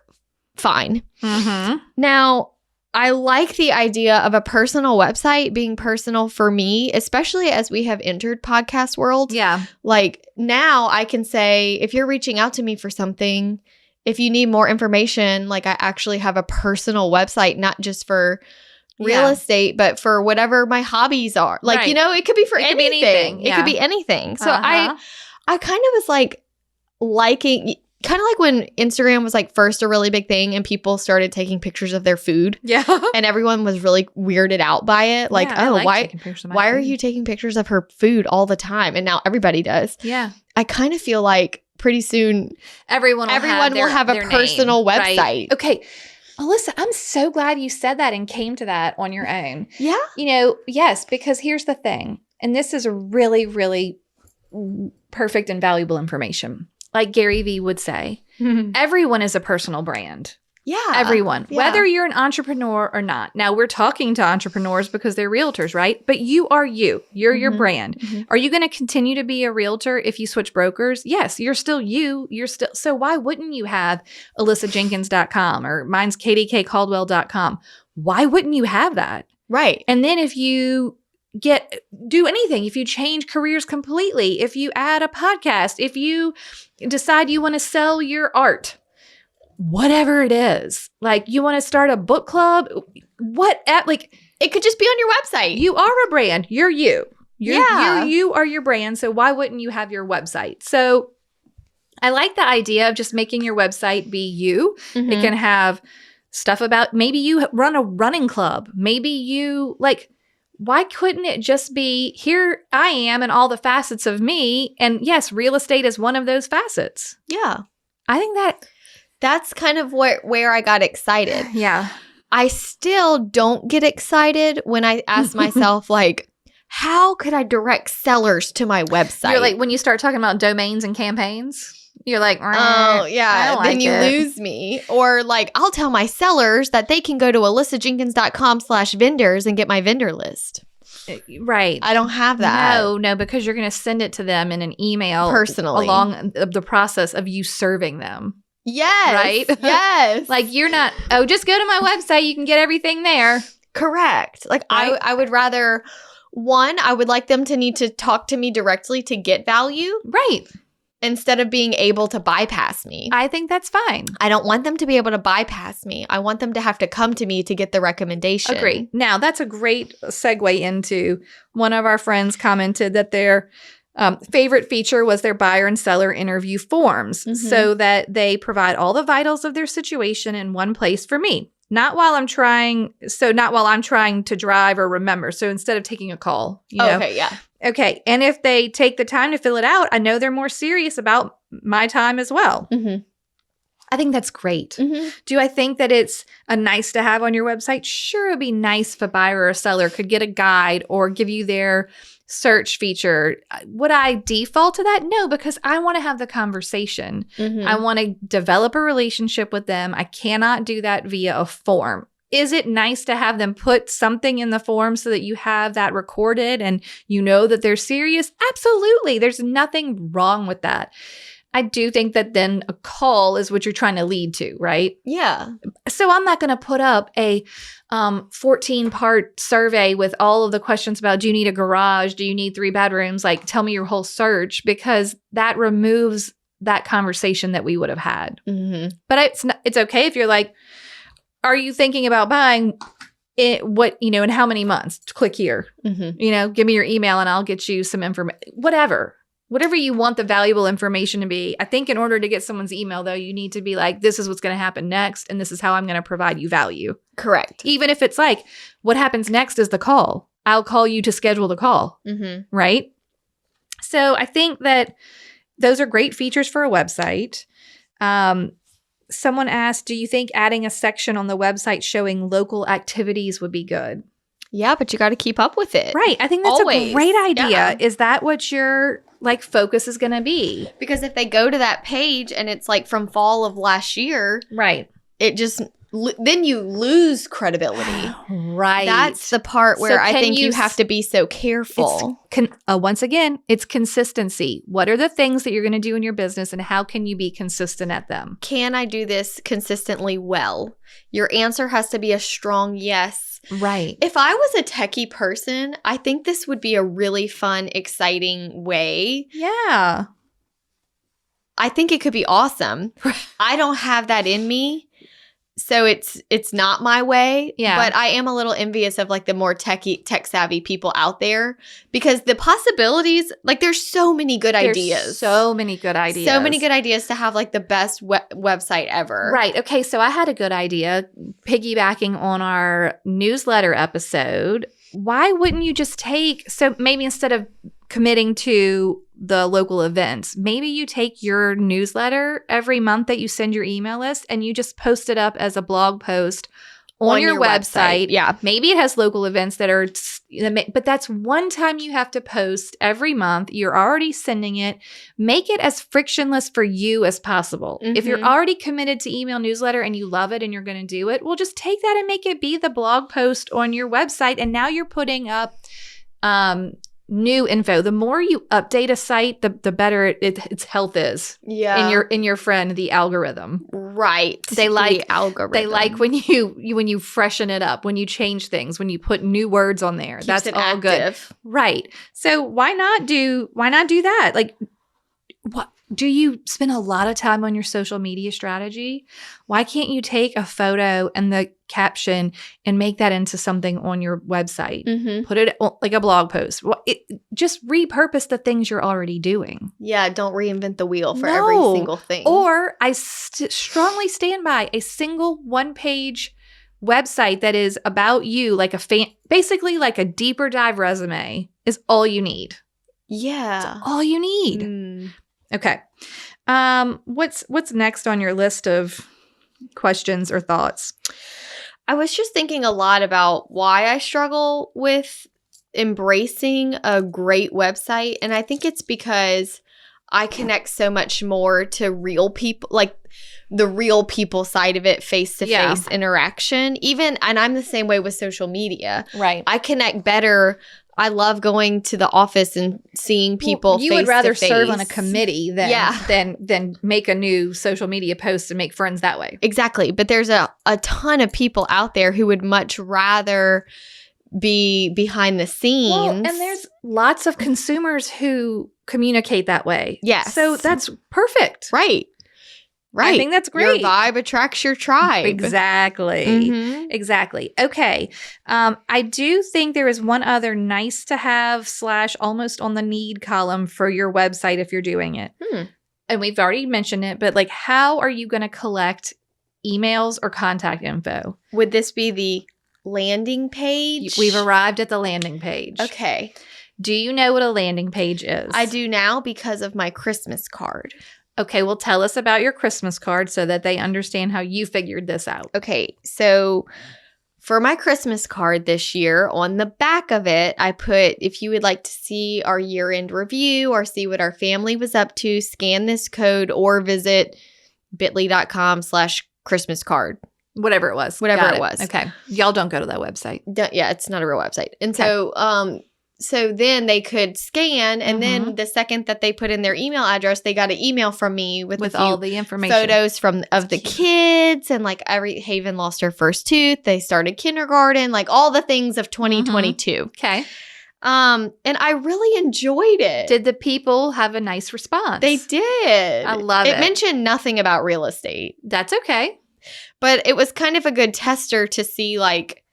fine. Mm-hmm. Now, I like the idea of a personal website being personal for me, especially as we have entered podcast world. Yeah. Like now I can say, if you're reaching out to me for something, if you need more information, like I actually have a personal website, not just for real Yeah. estate, but for whatever my hobbies are. Like, Right. you know, it could be for It could be anything. anything, It yeah. could be anything. So Uh-huh. I kind of was like liking, kind of like when Instagram was like first a really big thing and people started taking pictures of their food Yeah. and everyone was really weirded out by it. Like, Yeah, I oh, like taking pictures of my why are food. you taking pictures of her food all the time? And now everybody does. Yeah. I kind of feel like pretty soon Everyone will have a their personal name, right? website. Okay. Alyssa, I'm so glad you said that and came to that on your own. Yeah. You know, yes, because here's the thing, and this is a really, really perfect and valuable information. Like Gary Vee would say, everyone is a personal brand. Yeah. Everyone, Yeah. whether you're an entrepreneur or not. Now, we're talking to entrepreneurs because they're realtors, right? But you are you. You're your Mhm. brand. Mhm. Are you going to continue to be a realtor if you switch brokers? Yes, you're still you. You're still. So why wouldn't you have AlyssaJenkins.com or mine's KDKCaldwell.com? Why wouldn't you have that? Right. And then if you do anything, if you change careers completely, if you add a podcast, if you decide you want to sell your art, whatever it is, like you want to start a book club, It could just be on your website. you are a brand. You're you. Yeah. You are your brand. So why wouldn't you have your website? So I like the idea of just making your website be you. Mhm. It can have stuff about, maybe you run a running club. Maybe you why couldn't it just be, here I am and all the facets of me? And yes, real estate is one of those facets. Yeah. I think That's kind of where I got excited. yeah. I still don't get excited when I ask myself, like, how could I direct sellers to my website? You're like, when you start talking about domains and campaigns, you're like, oh, yeah. I don't Then like you it. lose me. Or like, I'll tell my sellers that they can go to alyssajenkins.com/vendors and get my vendor list. Right. I don't have that. No, because you're going to send it to them in an email Personally. along the process of you serving them. Yes. Right? Yes. Like you're not, just go to my website. You can get everything there. correct. Like Right? I would rather, one, I would like them to need to talk to me directly to get value Right. instead of being able to bypass me. I think that's fine. I don't want them to be able to bypass me. I want them to have to come to me to get the recommendation. Agree. Now, that's a great segue into one of our friends commented that their favorite feature was their buyer and seller interview forms Mhm. so that they provide all the vitals of their situation in one place for me. Not while I'm trying to drive or remember. So instead of taking a call, you know. Okay, yeah. Okay. And if they take the time to fill it out, I know they're more serious about my time as well. Mm-hmm. I think that's great. Mm-hmm. Do I think that it's a nice to have on your website? Sure, it'd be nice if a buyer or a seller could get a guide or give you their search feature. Would I default to that? No, because I want to have the conversation. Mm-hmm. I want to develop a relationship with them. I cannot do that via a form. Is it nice to have them put something in the form so that you have that recorded and you know that they're serious? Absolutely. There's nothing wrong with that. I do think that then a call is what you're trying to lead to, right? Yeah. So I'm not going to put up a 14-part survey with all of the questions about, do you need a garage? Do you need 3 bedrooms? Like, tell me your whole search, because that removes that conversation that we would have had. Mm-hmm. But it's okay if you're like, are you thinking about buying it? What, in how many months? Click here. Mm-hmm. Give me your email and I'll get you some information. Whatever you want the valuable information to be. I think in order to get someone's email, though, you need to be like, this is what's going to happen next, and this is how I'm going to provide you value. Correct. Even if it's like, what happens next is the call. I'll call you to schedule the call, Mm-hmm. right? So I think that those are great features for a website. Someone asked, do you think adding a section on the website showing local activities would be good? Yeah, but you got to keep up with it. Right. I think that's Always. a great idea. Yeah. Is that what your focus is going to be? Because if they go to that page and it's like from fall of last year, Right. it just then you lose credibility. Right. That's the part where So I can think you you have to be so careful. Once again, it's consistency. What are the things that you're going to do in your business and how can you be consistent at them? Can I do this consistently well? Your answer has to be a strong yes. Right. If I was a techie person, I think this would be a really fun, exciting way. Yeah. I think it could be awesome. I don't have that in me. So it's not my way. Yeah. But I am a little envious of like the more tech savvy people out there, because the possibilities, like there's so many good ideas. There's so many good ideas. So many good ideas to have like the best website ever. Right. Okay. So I had a good idea piggybacking on our newsletter episode. Why wouldn't you just so maybe instead of committing to the local events, maybe you take your newsletter every month that you send your email list and you just post it up as a blog post on your website. Yeah. Maybe it has local events that are, but that's one time you have to post every month. You're already sending it. Make it as frictionless for you as possible. If you're Mhm. already committed to email newsletter and you love it and you're going to do it, well, just take that and make it be the blog post on your website. And now you're putting up new info. The more you update a site, the better its health is Yeah. in your friend, the algorithm. Right. They like the algorithm. They like when you freshen it up, when you change things, when you put new words on there. Keeps That's it all active. good. Right. So why not do that? Like, what do you spend a lot of time on your social media strategy? Why can't you take a photo and the caption and make that into something on your website? Mm-hmm. Put it like a blog post. Just repurpose the things you're already doing. Yeah, don't reinvent the wheel for No. every single thing. Or I strongly stand by a single one-page website that is about you, like basically like a deeper dive resume is all you need. Yeah. All you need. Mm. Okay. What's next on your list of questions or thoughts? I was just thinking a lot about why I struggle with embracing a great website. And I think it's because I connect so much more to real people, like the real people side of it, face-to-face interaction. And I'm the same way with social media. Right. I connect better. I love going to the office and seeing people. You would rather face-to-face. serve on a committee than make a new social media post and make friends that way. Exactly. But there's a ton of people out there who would much rather be behind the scenes. Well, and there's lots of consumers who communicate that way. Yes. So that's perfect. Right. I think that's great. Your vibe attracts your tribe. Exactly. Mhm. Exactly. Okay. I do think there is one other nice to have / almost on the need column for your website if you're doing it. And we've already mentioned it, but like, how are you going to collect emails or contact info? Would this be the landing page? We've arrived at the landing page. Okay. Do you know what a landing page is? I do now because of my Christmas card. Okay, well, tell us about your Christmas card so that they understand how you figured this out. Okay, so for my Christmas card this year, on the back of it, I put, if you would like to see our year-end review or see what our family was up to, scan this code or visit bit.ly.com/Christmas card. Whatever it was. Whatever it was. Okay. Y'all don't go to that website. Yeah, it's not a real website. And Okay. so then they could scan, and then the second that they put in their email address, they got an email from me with a few all the information. photos of the kids, and like Haven lost her first tooth. They started kindergarten, like all the things of 2022. Okay. And I really enjoyed it. Did the people have a nice response? They did. I love it. It mentioned nothing about real estate, That's okay. but it was kind of a good tester to see, like,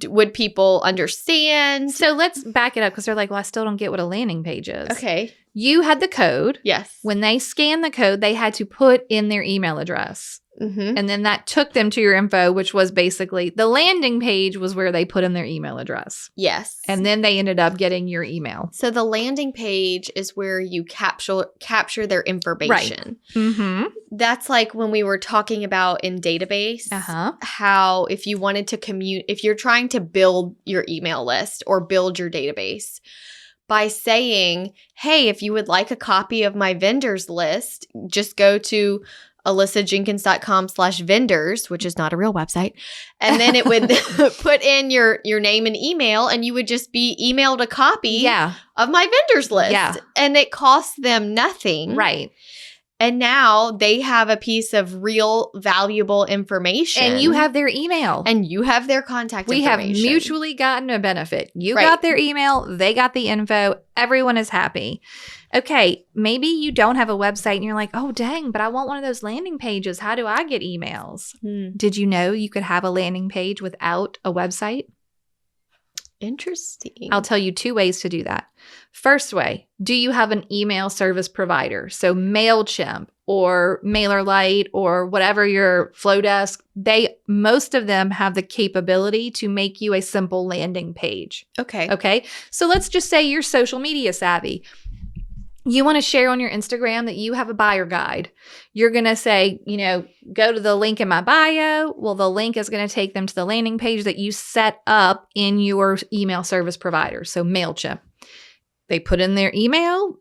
would people understand? So let's back it up because they're like, well, I still don't get what a landing page is. Okay. You had the code. Yes. When they scanned the code, they had to put in their email address. Mm-hmm. And then that took them to your info, which was basically the landing page was where they put in their email address. Yes. And then they ended up getting your email. So the landing page is where you capture their information. Mm-hmm. That's like when we were talking about in database, how if you wanted to if you're trying to build your email list or build your database, by saying, hey, if you would like a copy of my vendors list, just go to alyssajenkins.com/vendors, which is not a real website. And then it would put in your name and email, and you would just be emailed a copy of my vendors list. Yeah. And it costs them nothing. Right. And now they have a piece of real valuable information. And you have their email. And you have their contact information. We have mutually gotten a benefit. You Right. got their email. They got the info. Everyone is happy. Okay, maybe you don't have a website and you're like, oh, dang, but I want one of those landing pages. How do I get emails? Did you know you could have a landing page without a website? Interesting. I'll tell you 2 ways to do that. First way, do you have an email service provider? So MailChimp or MailerLite or whatever your Flowdesk, most of them have the capability to make you a simple landing page. Okay. So let's just say you're social media savvy. You want to share on your Instagram that you have a buyer guide. You're going to say, go to the link in my bio. Well, the link is going to take them to the landing page that you set up in your email service provider. So MailChimp. They put in their email.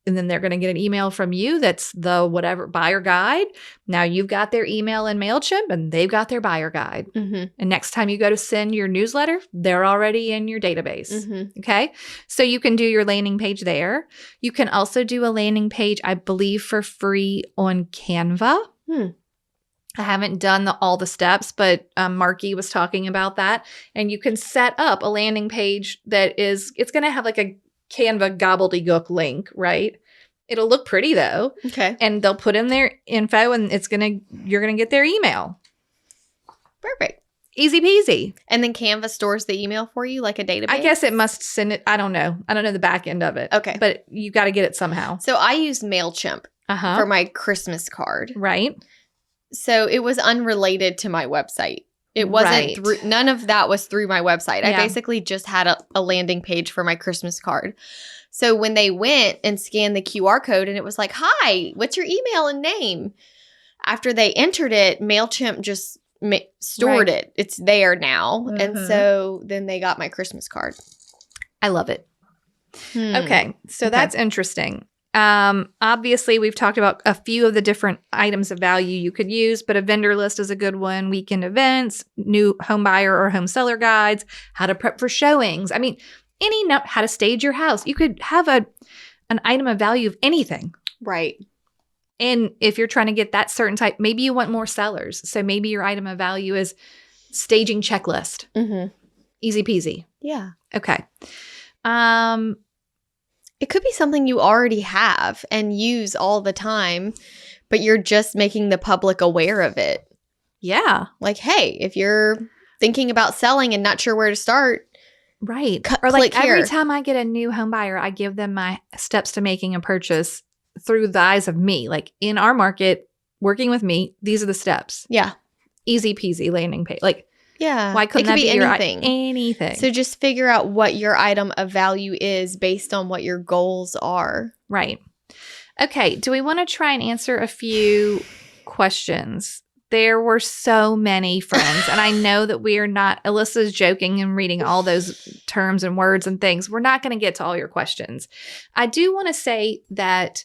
and then they're going to get an email from you that's the whatever buyer guide. Now you've got their email in MailChimp and they've got their buyer guide. Mm-hmm. And next time you go to send your newsletter, they're already in your database. Mm-hmm. Okay. So you can do your landing page there. You can also do a landing page, I believe, for free on Canva. I haven't done all the steps, but Marky was talking about that. And you can set up a landing page it's going to have like a Canva gobbledygook link, right? It'll look pretty though. Okay. And they'll put in their info and you're going to get their email. Perfect. Easy peasy. And then Canva stores the email for you like a database? I guess it must send it. I don't know. I don't know the back end of it. Okay. But you got to get it somehow. So I used MailChimp Uh-huh. for my Christmas card. Right. So it was unrelated to my website. It wasn't Right. none of that was through my website. I Yeah. basically just had a landing page for my Christmas card. So when they went and scanned the QR code and it was like, "Hi, what's your email and name?" After they entered it, MailChimp just stored it. It's there now. And Mhm. so then they got my Christmas card. I love it. Okay. So Okay. that's interesting. Obviously, we've talked about a few of the different items of value you could use, but a vendor list is a good one. Weekend events, new home buyer or home seller guides, how to prep for showings. I mean, how to stage your house. You could have an item of value of anything. Right. And if you're trying to get that certain type, maybe you want more sellers. So maybe your item of value is staging checklist. Mm-hmm. Easy peasy. Yeah. Okay. It could be something you already have and use all the time, but you're just making the public aware of it. Yeah. Like, hey, if you're thinking about selling and not sure where to start, Right. Click Or like every here. time I get a new home buyer, I give them my steps to making a purchase through the eyes of me. Like in our market, working with me, these are the steps. yeah. Easy peasy landing page. Like Yeah. why couldn't it could that be anything. anything? So just figure out what your item of value is based on what your goals are. Right. Okay. Do we want to try and answer a few questions? There were so many friends, and I know that we are not, Alyssa's joking and reading all those terms and words and things. We're not going to get to all your questions. I do want to say that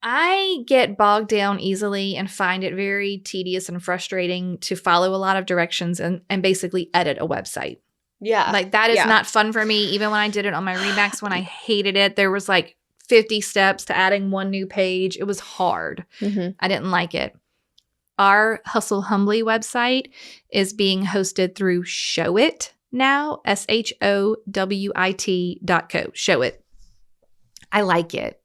I get bogged down easily and find it very tedious and frustrating to follow a lot of directions and basically edit a website. Yeah. Like that is Yeah. not fun for me. Even when I did it on my Remax, when I hated it, there was like 50 steps to adding one new page. It was hard. Mm-hmm. I didn't like it. Our Hustle Humbly website is being hosted through Showit now, SHOWIT.co. Showit. I like it.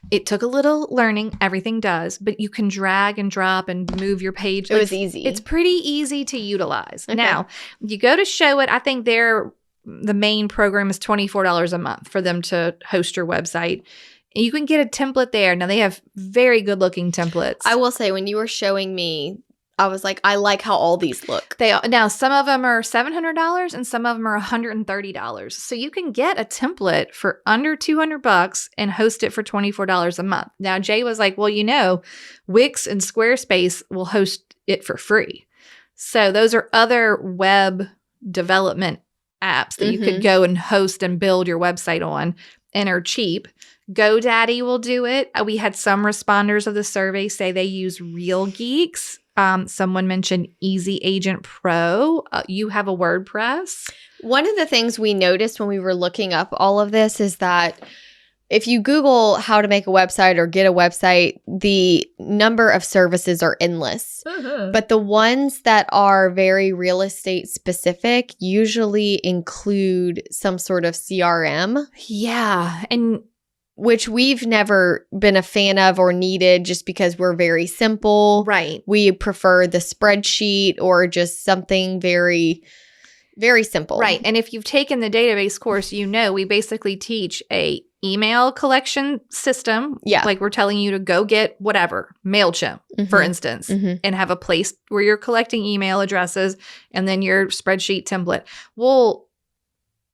It took a little learning. Everything does, but you can drag and drop and move your page. It was easy. It's pretty easy to utilize. Okay. Now, you go to Showit. I think the main program is $24 a month for them to host your website. And you can get a template there. Now, they have very good looking templates. I will say, when you were showing me, I was like, I like how all these look. Now, some of them are $700 and some of them are $130. So you can get a template for under $200 and host it for $24 a month. Now, Jay was like, well, Wix and Squarespace will host it for free. So those are other web development apps that you could go and host and build your website on and are cheap. GoDaddy will do it. We had some responders of the survey say they use Real Geeks. Someone mentioned Easy Agent Pro. You have a WordPress. One of the things we noticed when we were looking up all of this is that if you Google how to make a website or get a website, the number of services are endless. But the ones that are very real estate specific usually include some sort of CRM. Yeah. And which we've never been a fan of or needed just because we're very simple. right. We prefer the spreadsheet or just something very, very simple. Right. And if you've taken the database course, we basically teach a email collection system. Yeah. Like we're telling you to go get whatever, MailChimp, for Mhm. instance, Mhm. and have a place where you're collecting email addresses and then your spreadsheet template. Well,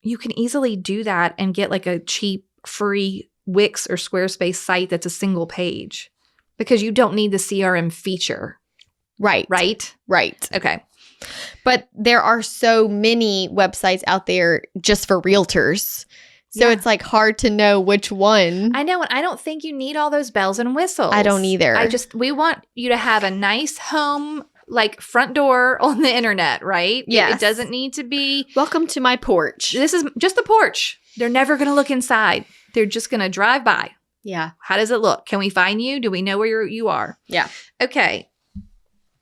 you can easily do that and get like a cheap, free Wix or Squarespace site that's a single page because you don't need the CRM feature. Right. Right? Right. Okay. But there are so many websites out there just for realtors So Yeah. it's like hard to know which one. I know, and I don't think you need all those bells and whistles. I don't either. We want you to have a nice home, like front door on the internet, right? Yes. It doesn't need to be, Welcome to my porch. this is just the porch. They're never going to look inside. They're just going to drive by. Yeah. How does it look? Can we find you? Do we know where you are? Yeah. Okay.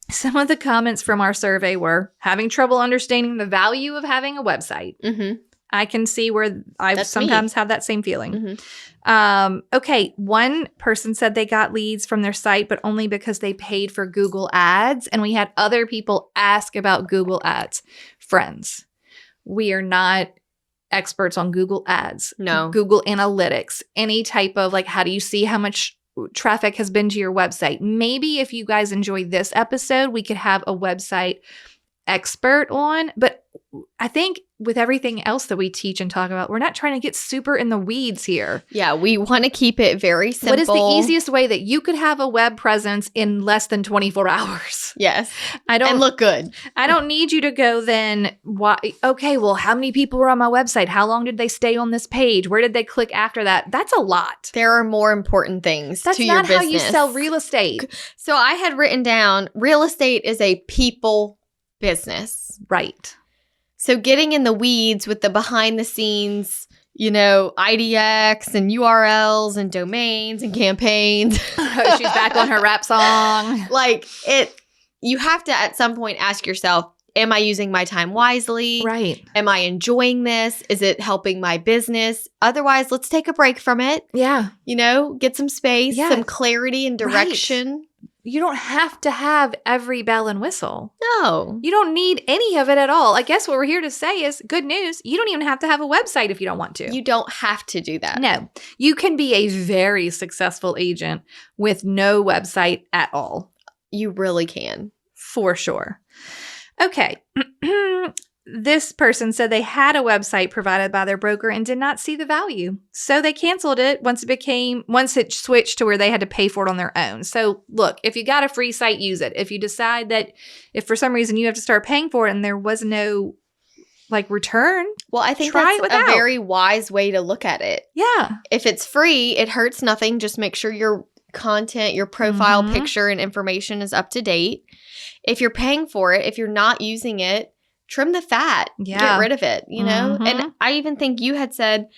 Some of the comments from our survey were having trouble understanding the value of having a website. Mm-hmm. I can see where I That's sometimes have that same feeling. Mm-hmm. Okay. One person said they got leads from their site, but only because they paid for Google Ads. And we had other people ask about Google Ads. Friends, we are not experts on Google Ads. No. Google Analytics, any type of like, how do you see how much traffic has been to your website? Maybe if you guys enjoy this episode, we could have a website expert on, but I think with everything else that we teach and talk about, we're not trying to get super in the weeds here. Yeah, we want to keep it very simple. What is the easiest way that you could have a web presence in less than 24 hours? Yes. I don't And look good. I don't need you to go then, why, okay, well, how many people were on my website? How long did they stay on this page? Where did they click after that? That's a lot. There are more important things That's to your not business. how you sell real estate. So I had written down real estate is a people business. Right. So getting in the weeds with the behind the scenes, IDX and URLs and domains and campaigns. She's back on her rap song. You have to at some point ask yourself, am I using my time wisely? Right. Am I enjoying this? Is it helping my business? Otherwise, let's take a break from it. Yeah. Get some space, Yeah. some clarity and direction. You don't have to have every bell and whistle. No. You don't need any of it at all. I guess what we're here to say is good news. You don't even have to have a website if you don't want to. You don't have to do that. No, you can be a very successful agent with no website at all. You really can. For sure. Okay. This person said they had a website provided by their broker and did not see the value. So they canceled it once it switched to where they had to pay for it on their own. So look, if you got a free site, use it. If you decide that if for some reason you have to start paying for it and there was no return, Well, I think try it that's a without. very wise way to look at it. yeah. If it's free, it hurts nothing. Just make sure your content, your profile Mhm. picture and information is up to date. If you're paying for it, if you're not using it, trim the fat. Yeah. Get rid of it, Mhm. And I even think you had said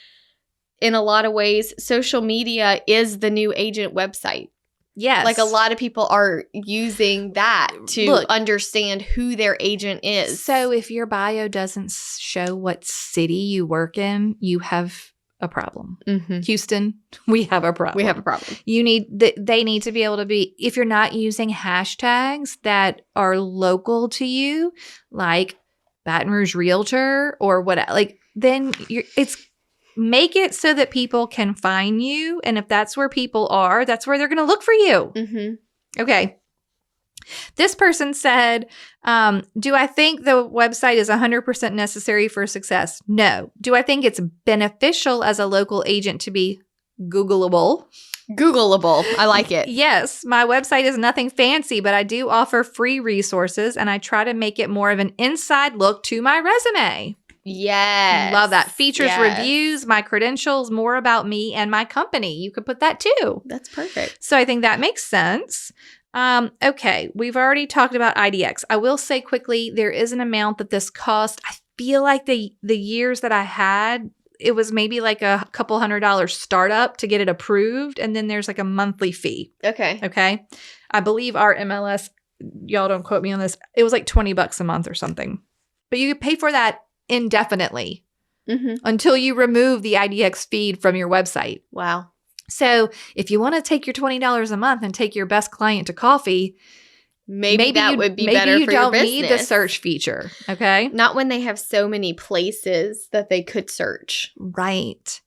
in a lot of ways, social media is the new agent website. Yes. Like a lot of people are using that to Look. understand who their agent is. So if your bio doesn't show what city you work in, you have a problem. Mhm. Houston, we have a problem. We have a problem. They need to be able to be, if you're not using hashtags that are local to you, like Baton Rouge Realtor or what, then make it so that people can find you. And if that's where people are, that's where they're going to look for you. Mm-hmm. Okay. This person said, do I think the website is 100% necessary for success? No. Do I think it's beneficial as a local agent to be Googleable? Googleable. I like it. Yes. My website is nothing fancy, but I do offer free resources and I try to make it more of an inside look to my resume. Yes. Love that. Features, Yes. reviews, my credentials, more about me and my company. You could put that too. That's perfect. So I think that makes sense. Okay, we've already talked about IDX. I will say quickly, there is an amount that this cost. I feel like the years that I had, it was maybe like a couple $100 startup to get it approved. And then there's like a monthly fee. Okay. Okay. I believe our MLS, y'all don't quote me on this, it was like $20 a month or something. But you could pay for that indefinitely until you remove the IDX feed from your website. Wow. So if you want to take your $20 a month and take your best client to coffee, Maybe that would be better you for your don't business. need the search feature. Okay. Not when they have so many places that they could search. Right.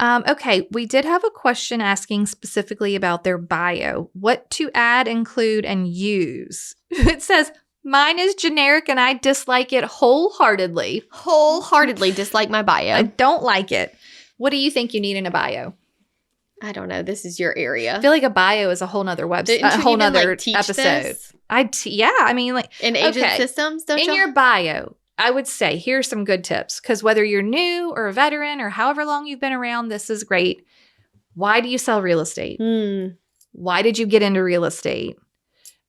Okay. We did have a question asking specifically about their bio. What to add, include, and use. It says, mine is generic and I dislike it wholeheartedly. Wholeheartedly dislike my bio. I don't like it. What do you think you need in a bio? I don't know. This is your area. I feel like a bio is a whole nother website, Didn't a you whole even, nother teach episode. this Yeah. I mean, like in agent okay. systems? Don't in you? your bio, I would say here's some good tips, because whether you're new or a veteran or however long you've been around, this is great. Why do you sell real estate? Why did you get into real estate?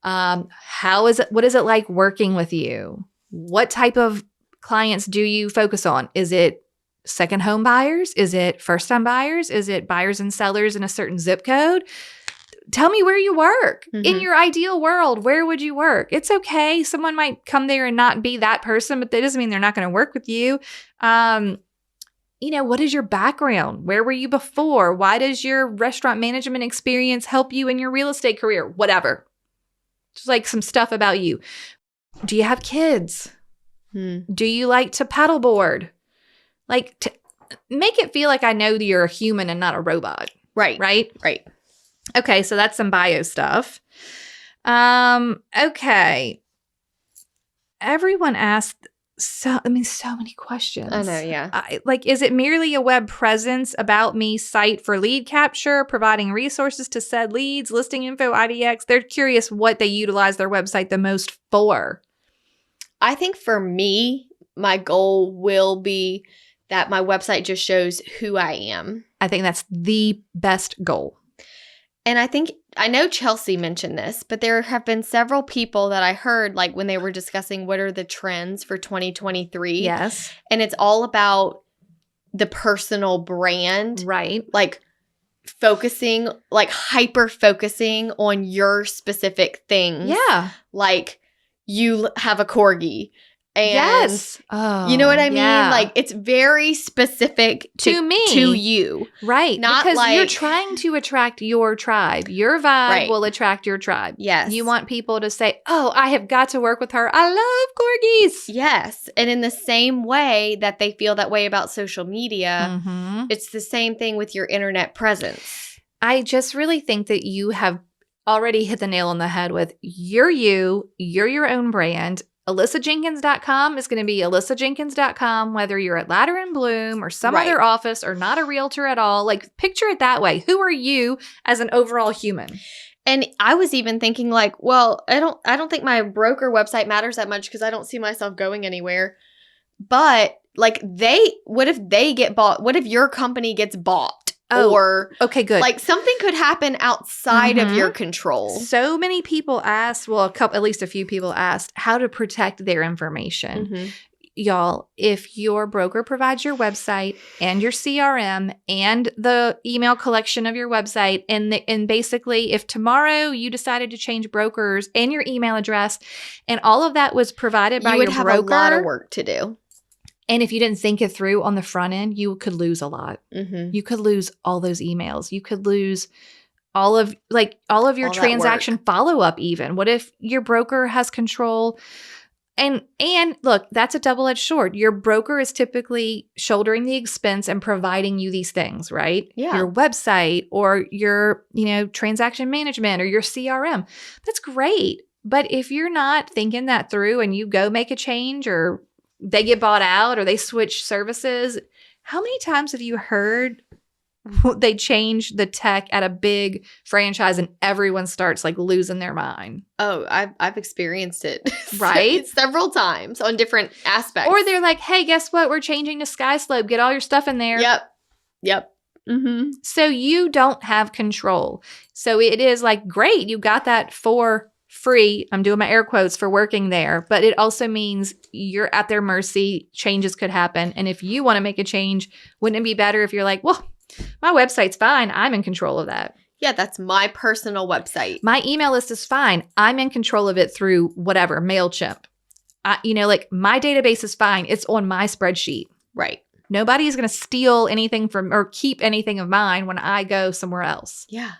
How is it? What is it like working with you? What type of clients do you focus on? Is it second home buyers? Is it first time buyers? Is it buyers and sellers in a certain zip code? Tell me where you work. In your ideal world, where would you work? It's okay. Someone might come there and not be that person, but that doesn't mean they're not going to work with you. What is your background? Where were you before? Why does your restaurant management experience help you in your real estate career? Whatever. Just like some stuff about you. Do you have kids? Do you like to paddleboard? Like, make it feel like I know that you're a human and not a robot. Right. Right? Right. Okay, so that's some bio stuff. Okay. Everyone asked so many questions. I know, yeah. Is it merely a web presence, about me site for lead capture, providing resources to said leads, listing info, IDX? They're curious what they utilize their website the most for. I think for me, my goal will be that my website just shows who I am. I think that's the best goal. And I know Chelsea mentioned this, but there have been several people that I heard, like when they were discussing what are the trends for 2023. Yes. And it's all about the personal brand. Right. Like focusing, like hyper focusing on your specific things. Yeah. Like you have a corgi. And yes. Oh, you know what I mean? yeah. Like it's very specific to me, to you. Right. Not because like you're trying to attract your tribe. Your vibe will attract your tribe. Yes. You want people to say, oh, I have got to work with her. I love corgis. Yes. And in the same way that they feel that way about social media, it's the same thing with your internet presence. I just really think that you have already hit the nail on the head with you're your own brand. AlyssaJenkins.com is going to be AlyssaJenkins.com, whether you're at Ladder and Bloom or some other office or not a realtor at all. Like, picture it that way. Who are you as an overall human? And I was even thinking like, well, I don't think my broker website matters that much because I don't see myself going anywhere. But like what if they get bought? What if your company gets bought? Or okay, good. Like something could happen outside of your control. So many people asked, at least a few people asked, how to protect their information. Y'all, if your broker provides your website and your CRM and the email collection of your website, and basically if tomorrow you decided to change brokers and your email address and all of that was provided by your broker, you would have a lot of work to do. And if you didn't think it through on the front end, you could lose a lot. You could lose all those emails. You could lose all of your transaction follow-up even. What if your broker has control? And look, that's a double-edged sword. Your broker is typically shouldering the expense and providing you these things, right? Yeah. Your website or your, transaction management or your CRM. That's great. But if you're not thinking that through and you go make a change or they get bought out or they switch services, how many times have you heard they change the tech at a big franchise and everyone starts like losing their mind? Oh, I've experienced it. Right? Several times on different aspects. Or they're like, hey, guess what? We're changing to SkySlope. Get all your stuff in there. Yep. So you don't have control. So it is like, great, you got that for free. I'm doing my air quotes for working there, but it also means you're at their mercy. Changes could happen. And if you want to make a change, wouldn't it be better if you're like, well, my website's fine. I'm in control of that. Yeah, that's my personal website. My email list is fine. I'm in control of it through whatever, MailChimp. Like my database is fine. It's on my spreadsheet. Right. Nobody is going to steal anything from or keep anything of mine when I go somewhere else. Yeah.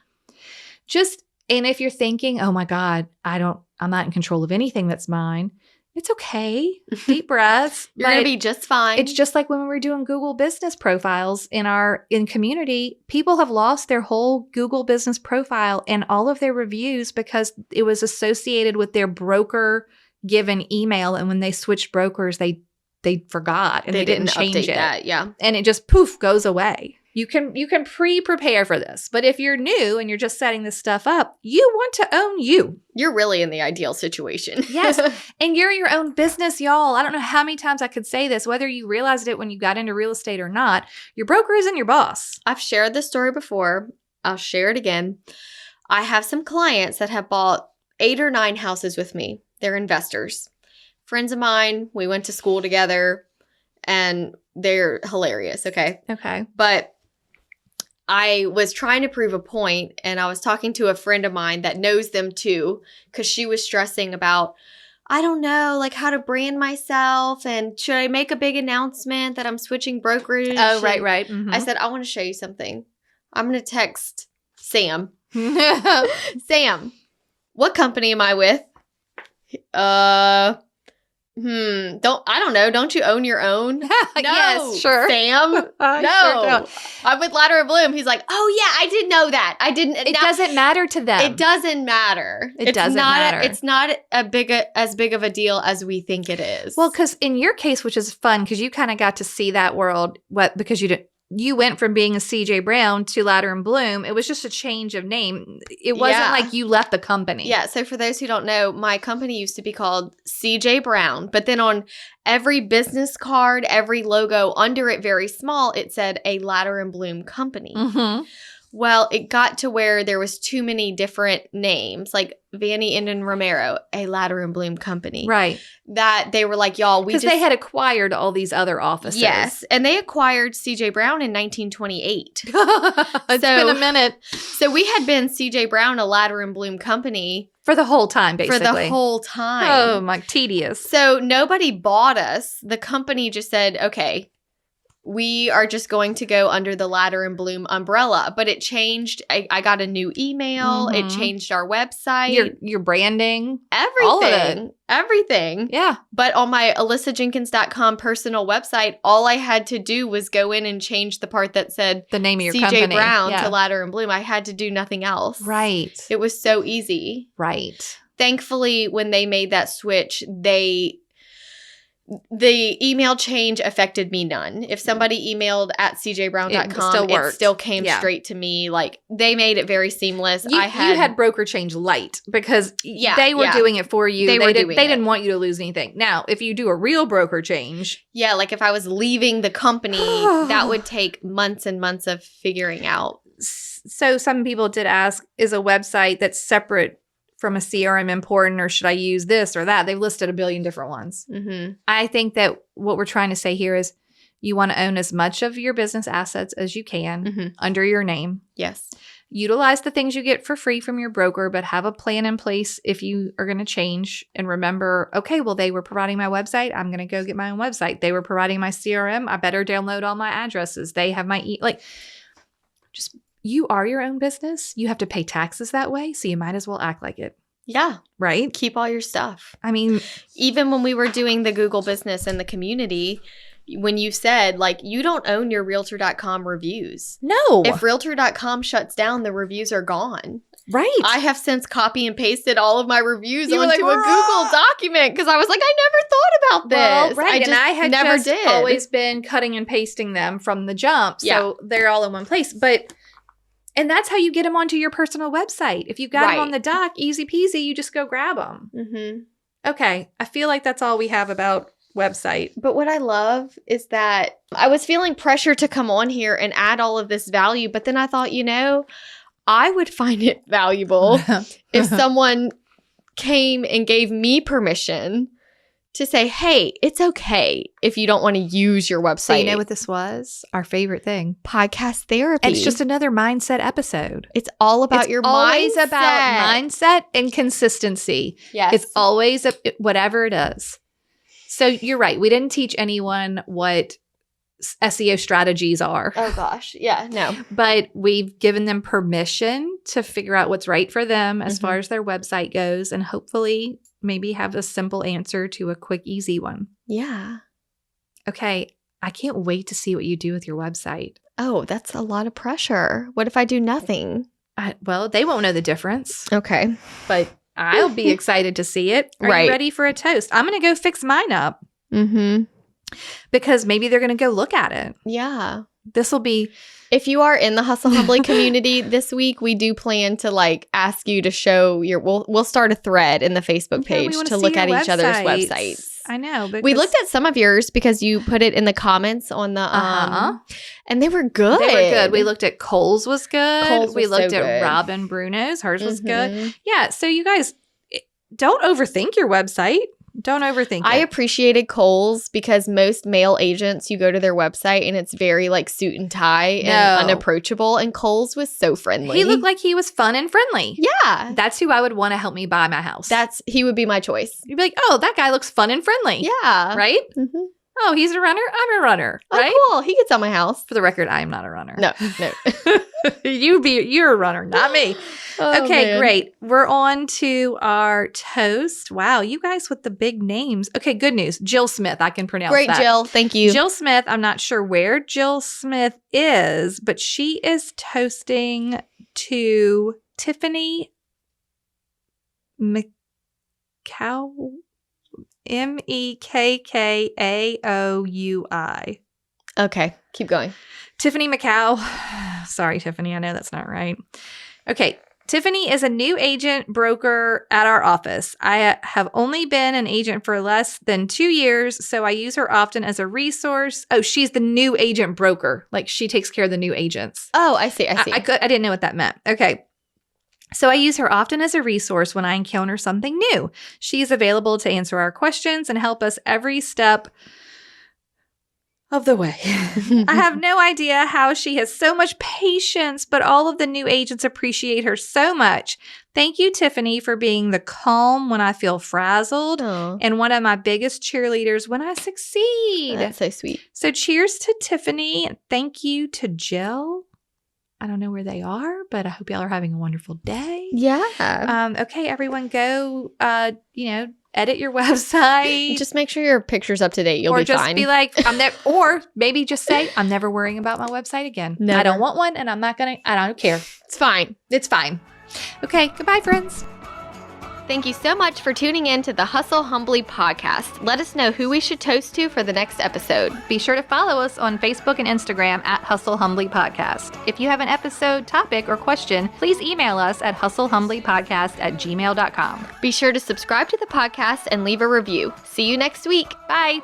And if you're thinking, oh my God, I'm not in control of anything that's mine, it's okay. Deep breaths. You're going to be just fine. It's just like when we were doing Google business profiles in community, people have lost their whole Google business profile and all of their reviews because it was associated with their broker given email. And when they switched brokers, they forgot and they didn't change update it. that, yeah. And it just poof goes away. You can pre-prepare for this. But if you're new and you're just setting this stuff up, you want to own you. You're really in the ideal situation. Yes. And you're your own business, y'all. I don't know how many times I could say this, whether you realized it when you got into real estate or not. Your broker isn't your boss. I've shared this story before. I'll share it again. I have some clients that have bought 8 or 9 houses with me. They're investors. Friends of mine, we went to school together, and they're hilarious, okay? Okay. But I was trying to prove a point, and I was talking to a friend of mine that knows them too, because she was stressing about, I don't know, like how to brand myself, and should I make a big announcement that I'm switching brokerage? Oh, right, And right. Mhm. I said, I want to show you something. I'm going to text Sam. Sam, what company am I with? I don't know. Don't you own your own? No, Yes, sure. Sam. I No, sure don't. I'm with Ladder and Bloom. He's like, oh yeah, I did know that. I didn't. It doesn't matter to them. It doesn't matter. It doesn't matter. It's not as big of a deal as we think it is. Well, because in your case, which is fun, because you kind of got to see that world, because you went from being a CJ Brown to Ladder and Bloom. It was just a change of name. It wasn't Yeah. like you left the company. Yeah. So for those who don't know, my company used to be called CJ Brown, but then on every business card, every logo under it, very small, it said a Ladder and Bloom company. Mm-hmm. Well, it got to where there was too many different names, like Vanny and Romero, a Ladder and Bloom company. Right. That they were like, y'all, Because they had acquired all these other offices. Yes. And they acquired CJ Brown in 1928. It's been a minute. So we had been CJ Brown, a Ladder and Bloom company For the whole time, basically. for the whole time. Oh, my, tedious. So nobody bought us. The company just said, okay, we are just going to go under the Ladder and Bloom umbrella. But it changed. I got a new email. It Mhm. changed our website. Your branding. Everything. all of it. Everything. Yeah. But on my alyssajenkins.com personal website, all I had to do was go in and change the part that said The name of your CJ company. Brown Yeah. to Ladder and Bloom. I had to do nothing else. Right. It was so easy. Right. Thankfully, when they made that switch, the email change affected me none. If somebody emailed at cjbrown.com, it still came Yeah. straight to me. Like, they made it very seamless. You had broker change light because Yeah, they were yeah. doing it for you. They were doing They it. didn't want you to lose anything. Now, if you do a real broker change, Yeah, like if I was leaving the company, that would take months and months of figuring out. so some people did ask, is a website that's separate from a CRM important, or should I use this or that? They've listed a billion different ones. Mm-hmm. I think that what we're trying to say here is you want to own as much of your business assets as you can Mm-hmm. under your name. Yes. Utilize the things you get for free from your broker, but have a plan in place if you are going to change. And remember, okay, well, they were providing my website. I'm going to go get my own website. They were providing my CRM. I better download all my addresses. They have my just you are your own business. You have to pay taxes that way, so you might as well act like it, Yeah. right? Keep all your stuff. I mean, Even when we were doing the Google business in the community, when you said, like, you don't own your Realtor.com reviews. no, If Realtor.com shuts down, the reviews are gone. right? I have since copy and pasted all of my reviews You were onto like, a "Rah!" Google document because I was like, I never thought about this. Well, right. I just and I had never just did. always been cutting and pasting them from the jump. So they're all in one place. And that's how you get them onto your personal website. If you got them on Right. the dock, easy peasy, you just go grab them. Mm-hmm. Okay. I feel like that's all we have about website. But what I love is that I was feeling pressure to come on here and add all of this value, but then I thought, I would find it valuable if someone came and gave me permission to say, hey, it's okay if you don't want to use your website. So you know what this was? Our favorite thing. Podcast therapy. It's just another mindset episode. It's all about It's your always mindset. about mindset and consistency. Yes. It's always whatever it is. So you're right. We didn't teach anyone what SEO strategies are, Oh gosh. Yeah. No. but we've given them permission to figure out what's right for them as Mhm. far as their website goes, and hopefully maybe have a simple answer to a quick, easy one. Yeah. Okay. I can't wait to see what you do with your website. Oh, that's a lot of pressure. What if I do nothing? Well, they won't know the difference, Okay. but I'll be excited to see it. Are Right. you ready for a toast? I'm going to go fix mine up Mm-hmm. because maybe they're going to go look at it. Yeah. This will be If you are in the Hustle Humbly community this week, we do plan to like ask you to show your. We'll start a thread in the Facebook Yeah, we page wanna to see look your at each other's websites. websites. I know. We because- looked at some of yours because you put it in the comments on the Uh-huh. and they were good. They were good. We looked at Cole's was good. Kohl's we was looked so at good. Robin Bruno's. Hers was good. Mhm. Yeah. So you guys, don't overthink your website. Don't overthink I it. appreciated Kohl's because most male agents, you go to their website and it's very like suit and tie and No. unapproachable. And Kohl's was so friendly. He looked like he was fun and friendly. yeah. That's who I would want to help me buy my house. He would be my choice. You'd be like, oh, that guy looks fun and friendly. Yeah. Right? Mhm. Oh, he's a runner. I'm a runner. Oh, Right? cool. He gets on my house. For the record, I am not a runner. No. You're a runner, not me. Oh, Okay, man. great. We're on to our toast. Wow, you guys with the big names. Okay, good news. Jill Smith, I can pronounce Great, that. Jill. Thank you. Jill Smith, I'm not sure where Jill Smith is, but she is toasting to Tiffany McCow, Mekkaaoui. Okay. Keep going. Tiffany McCow. Sorry, Tiffany. I know that's not right. Okay. Tiffany is a new agent broker at our office. I have only been an agent for less than 2 years, so I use her often as a resource. Oh, she's the new agent broker. Like she takes care of the new agents. Oh, I see. I see. I didn't know what that meant. Okay. So I use her often as a resource when I encounter something new. She's available to answer our questions and help us every step of the way. I have no idea how she has so much patience, but all of the new agents appreciate her so much. Thank you, Tiffany, for being the calm when I feel frazzled Oh, and one of my biggest cheerleaders when I succeed. that's so sweet. So cheers to Tiffany. And thank you to Jill. I don't know where they are, but I hope y'all are having a wonderful day. Yeah. Okay, everyone go, edit your website. Just make sure your picture's up to date. You'll or be just fine. be like, or maybe just say, I'm never worrying about my website again. Never. I don't want one and I don't care. It's fine. It's fine. Okay, goodbye, friends. Thank you so much for tuning in to the Hustle Humbly podcast. Let us know who we should toast to for the next episode. Be sure to follow us on Facebook and Instagram at Hustle Humbly Podcast. If you have an episode, topic, or question, please email us at hustlehumblypodcast@gmail.com. Be sure to subscribe to the podcast and leave a review. See you next week. Bye.